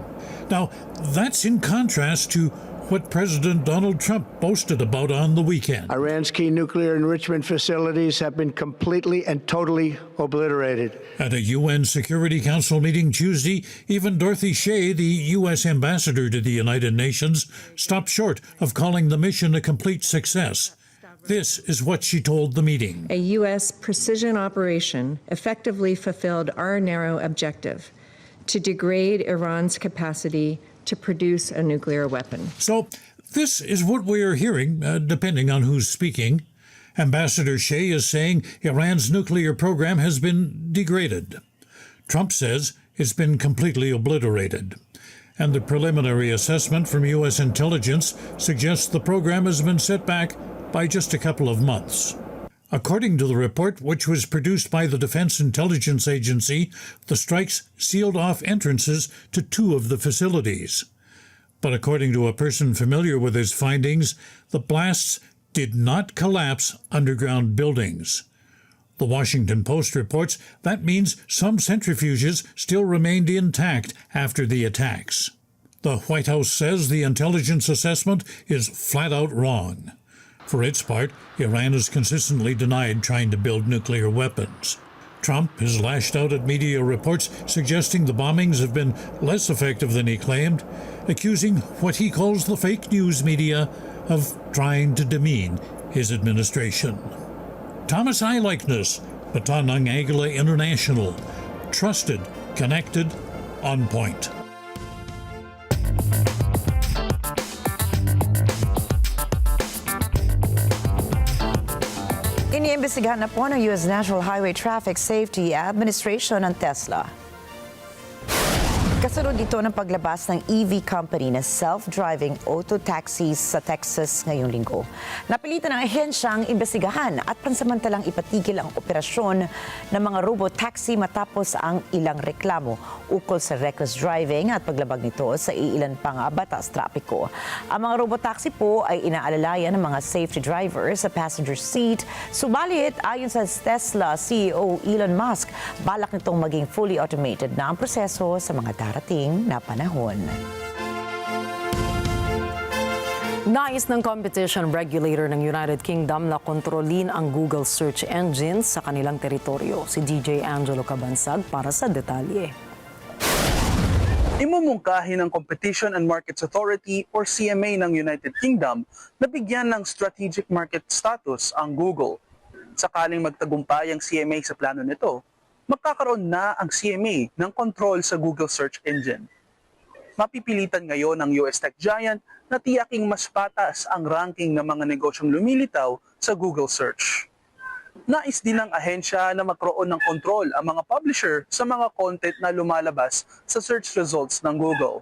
Now, that's in contrast to what President Donald Trump boasted about on the weekend. Iran's key nuclear enrichment facilities have been completely and totally obliterated. At a UN Security Council meeting Tuesday, even Dorothy Shea, the U.S. ambassador to the United Nations, stopped short of calling the mission a complete success. This is what she told the meeting. A U.S. precision operation effectively fulfilled our narrow objective to degrade Iran's capacity to produce a nuclear weapon. So this is what we are hearing, depending on who's speaking. Ambassador Shea is saying Iran's nuclear program has been degraded. Trump says it's been completely obliterated. And the preliminary assessment from U.S. intelligence suggests the program has been set back by just a couple of months. According to the report, which was produced by the Defense Intelligence Agency, the strikes sealed off entrances to 2 of the facilities. But according to a person familiar with his findings, the blasts did not collapse underground buildings. The Washington Post reports that means some centrifuges still remained intact after the attacks. The White House says the intelligence assessment is flat out wrong. For its part, Iran has consistently denied trying to build nuclear weapons. Trump has lashed out at media reports suggesting the bombings have been less effective than he claimed, accusing what he calls the fake news media of trying to demean his administration. Thomas Eyelikeness, Bataan ng Agila International. Trusted, connected, on point. Iniimbestigahan na po ng U.S. National Highway Traffic Safety Administration ang Tesla. Kasunod ito ng paglabas ng EV company na self-driving auto taxis sa Texas ngayong linggo. Napilitan ng ahensyang imbestigahan at pansamantalang ipatigil ang operasyon ng mga robot-taxi matapos ang ilang reklamo ukol sa reckless driving at paglabag nito sa iilan pang batas trapiko. Ang mga robot-taxi po ay inaalalayan ng mga safety drivers sa passenger seat. Subalit, ayon sa Tesla CEO Elon Musk, balak nitong maging fully automated na ang proseso sa mga taxi. darating na panahon. Nais ng competition regulator ng United Kingdom na kontrolin ang Google search engine sa kanilang teritoryo. Si DJ Angelo Cabansag para sa detalye. Imumungkahi ng Competition and Markets Authority or CMA ng United Kingdom na bigyan ng strategic market status ang Google. Sakaling magtagumpay ang CMA sa plano nito, magkakaroon na ang CMA ng control sa Google search engine. Mapipilitan ngayon ng US tech giant na tiyaking mas patas ang ranking ng mga negosyong lumilitaw sa Google search. Nais din ng ahensya na magkaroon ng kontrol ang mga publisher sa mga content na lumalabas sa search results ng Google.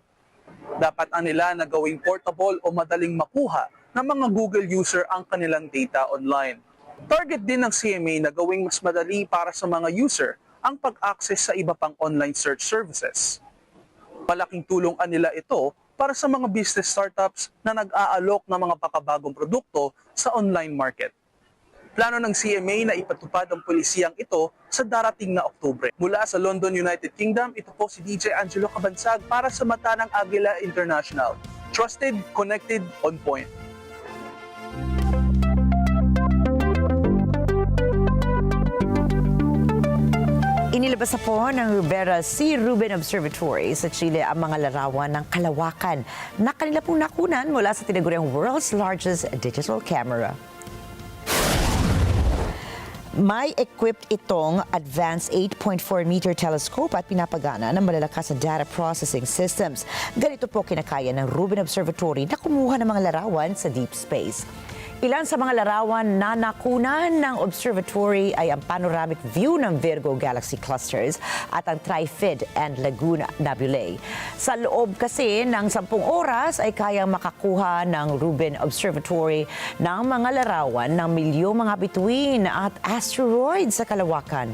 Dapat ang nila na gawing portable o madaling makuha ng mga Google user ang kanilang data online. Target din ng CMA na gawing mas madali para sa mga user ang pag-access sa iba pang online search services. Malaking tulong nila ito para sa mga business startups na nag-aalok ng mga pakabagong produkto sa online market. Plano ng CMA na ipatupad ang polisiyang ito sa darating na Oktubre. Mula sa London, United Kingdom, ito po si DJ Angelo Cabansag para sa mata ng Agila International. Trusted, connected, on point. Inilabas na po ng Rivera C. Rubin Observatory sa Chile ang mga larawan ng kalawakan na kanila pong nakunan mula sa tinaguriang world's largest digital camera. May equipped itong advanced 8.4-meter telescope at pinapagana ng malalakas na data processing systems. Ganito po kinakaya ng Rubin Observatory na kumuha ng mga larawan sa deep space. Ilan sa mga larawan na nakunan ng observatory ay ang panoramic view ng Virgo Galaxy Clusters at ang Trifid and Laguna Nebulae. Sa loob kasi ng 10 oras ay kayang makakuha ng Rubin Observatory ng mga larawan ng milyong mga bituin at asteroids sa kalawakan.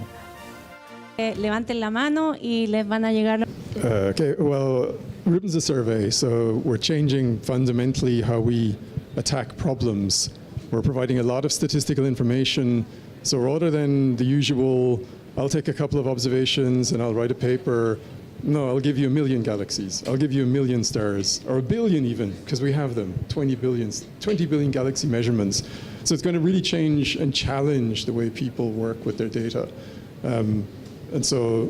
Levanten la mano y les van a llegar. Okay, well, Rubin's a survey, so we're changing fundamentally how we attack problems. We're providing a lot of statistical information. So rather than the usual, I'll take a couple of observations and I'll write a paper. No, I'll give you 1 million galaxies. I'll give you 1 million stars, or 1 billion even, because we have them, 20 billion galaxy measurements. So it's going to really change and challenge the way people work with their data. And so,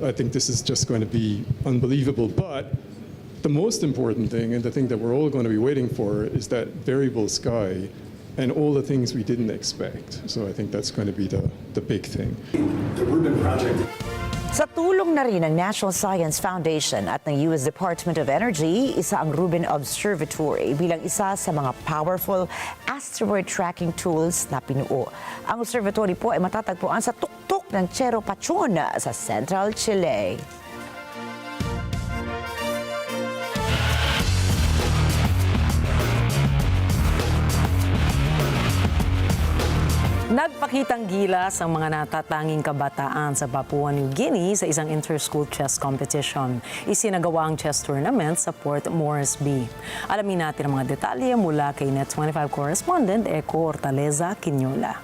I think this is just going to be unbelievable. But the most important thing, and the thing that we're all going to be waiting for, is that variable sky and all the things we didn't expect. So I think that's going to be the big thing. The Rubin Project. Sa tulong na rin ng National Science Foundation at ng U.S. Department of Energy, isa ang Rubin Observatory bilang isa sa mga powerful asteroid tracking tools na pinuo. Ang observatory po ay matatagpuan sa tuktok ng Cerro Pachona sa Central Chile. Nagpakitang gilas ang mga natatanging kabataan sa Papua New Guinea sa isang inter-school chess competition. Isinagawa ang chess tournament sa Port Moresby. Alamin natin ang mga detalye mula kay NET25 correspondent Eco Hortaleza Quinola.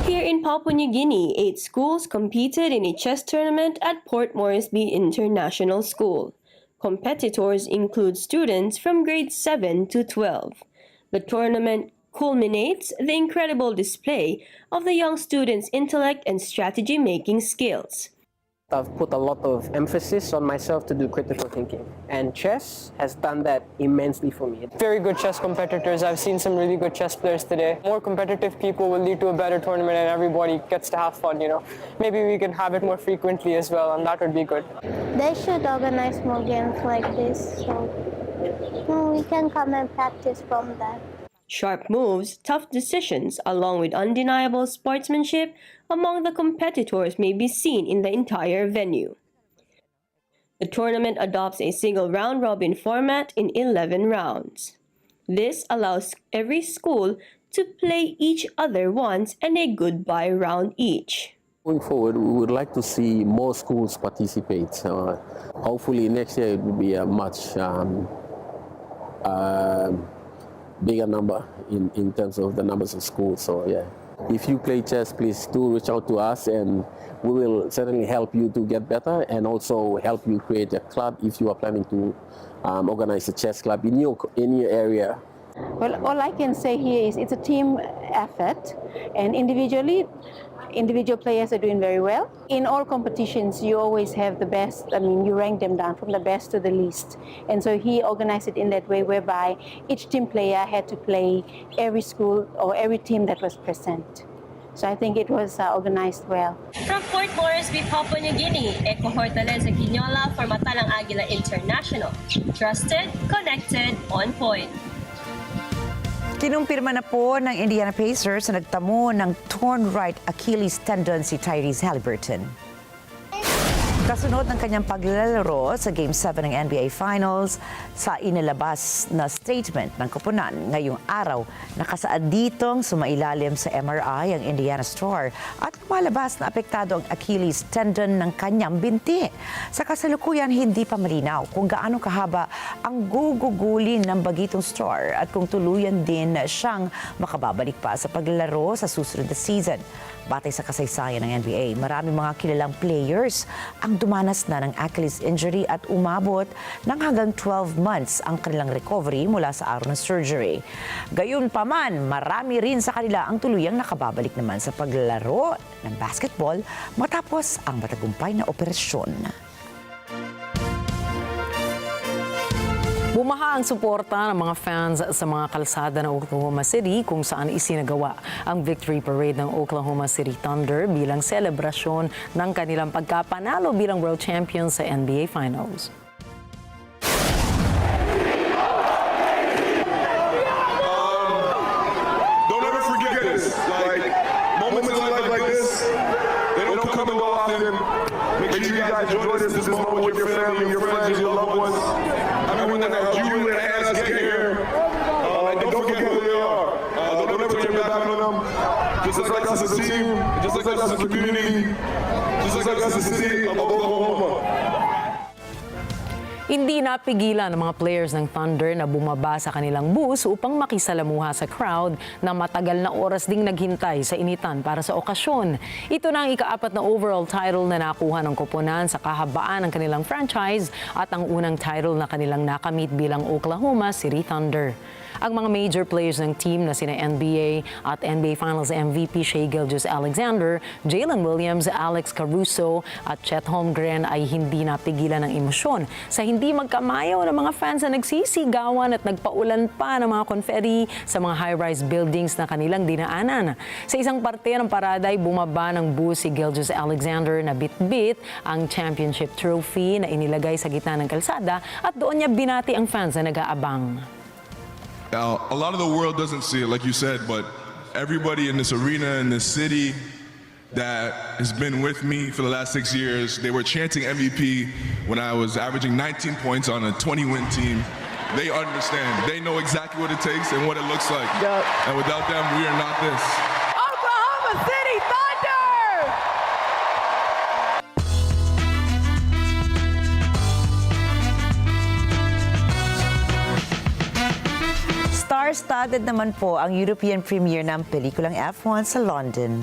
Here in Papua New Guinea, 8 schools competed in a chess tournament at Port Moresby International School. Competitors include students from grades 7 to 12. The tournament culminates the incredible display of the young students' intellect and strategy-making skills. I've put a lot of emphasis on myself to do critical thinking, and chess has done that immensely for me. Very good chess competitors. I've seen some really good chess players today. More competitive people will lead to a better tournament and everybody gets to have fun, Maybe we can have it more frequently as well, and that would be good. They should organize more games like this so we can come and practice from that. Sharp moves, tough decisions, along with undeniable sportsmanship among the competitors may be seen in the entire venue. The tournament adopts a single round-robin format in 11 rounds. This allows every school to play each other once and a goodbye round each. Going forward, we would like to see more schools participate. Hopefully next year it will be a much bigger number in terms of the numbers of schools. So yeah, If you play chess, please do reach out to us, and we will certainly help you to get better and also help you create a club if you are planning to organize a chess club in your area. Well, all I can say here is it's a team effort, and individually, individual players are doing very well. In all competitions, you always have the best. I mean, you rank them down from the best to the least. And so he organized it in that way whereby each team player had to play every school or every team that was present. So I think it was organized well. From Port Moresby, Papua New Guinea, Eko Hortaleza Quinola for Matalang Agila International. Trusted, connected, on point. Kinumpirma na po ng Indiana Pacers na nagtamo ng torn right Achilles tendon si Tyrese Haliburton. Kasunod ng kanyang paglalaro sa Game 7 ng NBA Finals, sa inilabas na statement ng koponan ngayong araw, nakasaad ditong sumailalim sa MRI ang Indiana star at lumalabas na apektado ang Achilles tendon ng kanyang binti. Sa kasalukuyan, hindi pa malinaw kung gaano kahaba ang gugugulin ng bagitong star at kung tuluyan din siyang makababalik pa sa paglalaro sa susunod na season. Batay sa kasaysayan ng NBA, maraming mga kilalang players ang dumanas na ng Achilles injury at umabot ng hanggang 12 months ang kanilang recovery mula sa araw ng surgery. Gayunpaman, marami rin sa kanila ang tuluyang nakababalik naman sa paglalaro ng basketball matapos ang matagumpay na operasyon. Bumaha ang suporta ng mga fans sa mga kalsada ng Oklahoma City kung saan isinagawa ang Victory Parade ng Oklahoma City Thunder bilang selebrasyon ng kanilang pagkapanalo bilang World Champions sa NBA Finals. Don't ever forget this. Like, moments in life like this, they don't come and go often. Make sure you guys enjoy this moment with your family, your friends, your loved ones. Everyone that helped you and us get here. Don't forget who they are. Don't ever turn your back on them. Just like us as a team, just like us as a community, just like us as a city of Oklahoma. Hindi napigilan ng mga players ng Thunder na bumaba sa kanilang bus upang makisalamuha sa crowd na matagal na oras ding naghintay sa initan para sa okasyon. Ito na ang ika-4 na overall title na nakuha ng koponan sa kahabaan ng kanilang franchise at ang unang title na kanilang nakamit bilang Oklahoma City Thunder. Ang mga major players ng team na sina NBA at NBA Finals MVP Shai Gilgeous-Alexander, Jalen Williams, Alex Caruso at Chet Holmgren ay hindi napigilan ng emosyon sa hindi magkamayaw ng mga fans na nagsisigawan at nagpaulan pa ng mga confetti sa mga high-rise buildings na kanilang dinaanan. Sa isang parte ng parada ay bumaba ng bus si Gilgeous-Alexander na bit-bit ang championship trophy na inilagay sa gitna ng kalsada at doon niya binati ang fans na nag-aabang. Now, a lot of the world doesn't see it, like you said, but everybody in this arena, in this city that has been with me for the last 6 years, they were chanting MVP when I was averaging 19 points on a 20-win team. They understand. They know exactly what it takes and what it looks like. And without them, we are not this. Oklahoma City Thunder! Star-studded naman po ang European premiere ng pelikulang F1 sa London.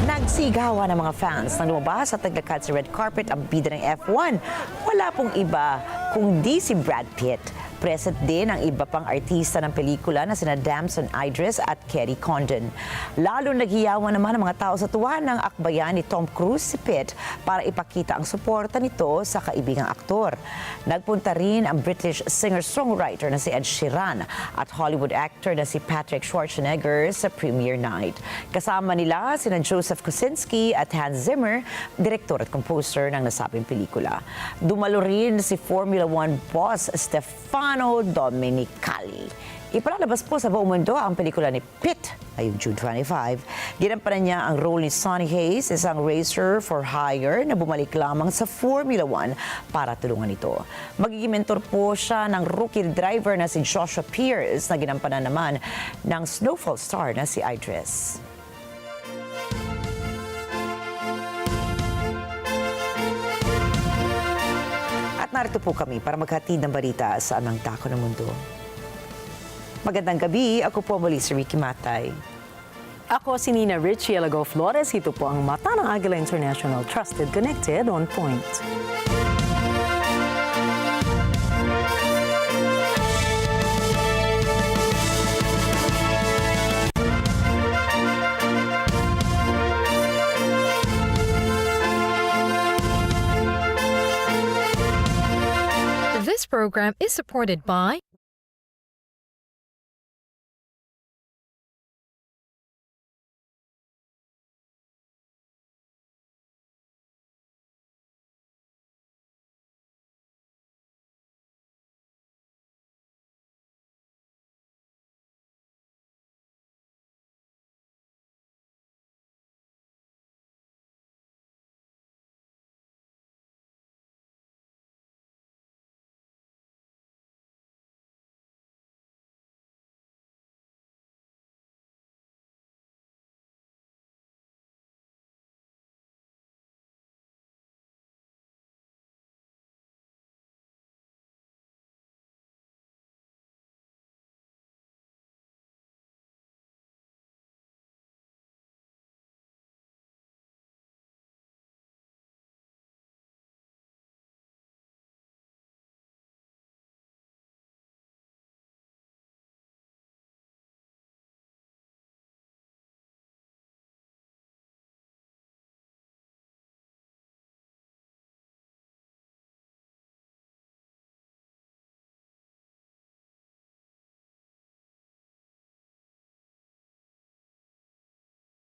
Nagsigawan ng mga fans nang lumabas at naglakad sa red carpet ang bida ng F1. Wala pong iba kundi si Brad Pitt. Present din ang iba pang artista ng pelikula na sina Damson Idris at Kerry Condon. Lalo naghiyawan naman ang mga tao sa tuwa ng akbayan ni Tom Cruise si Pitt para ipakita ang suporta nito sa kaibigang aktor. Nagpunta rin ang British singer-songwriter na si Ed Sheeran at Hollywood actor na si Patrick Schwarzenegger sa premiere night. Kasama nila sina Joseph Kosinski at Hans Zimmer, direktor at composer ng nasabing pelikula. Dumalo rin si Formula 1 boss Stefano Domenicali. Ipalalabas po sa buong mundo ang pelikula ni Pitt ngayong June 25. Ginampanan niya ang role ni Sonny Hayes, isang racer for hire na bumalik lamang sa Formula 1 para tulungan ito. Magiging mentor po siya ng rookie driver na si Joshua Pierce na ginampanan naman ng snowfall star na si Idris. At narito po kami para maghatid ng balita sa amang dako ng mundo. Magandang gabi, ako po muli si Rikki Mathay. Ako si Nina Rikki, Alagao, Flores. Ito po ang mata ng Agila International. Trusted, connected, on point. This program is supported by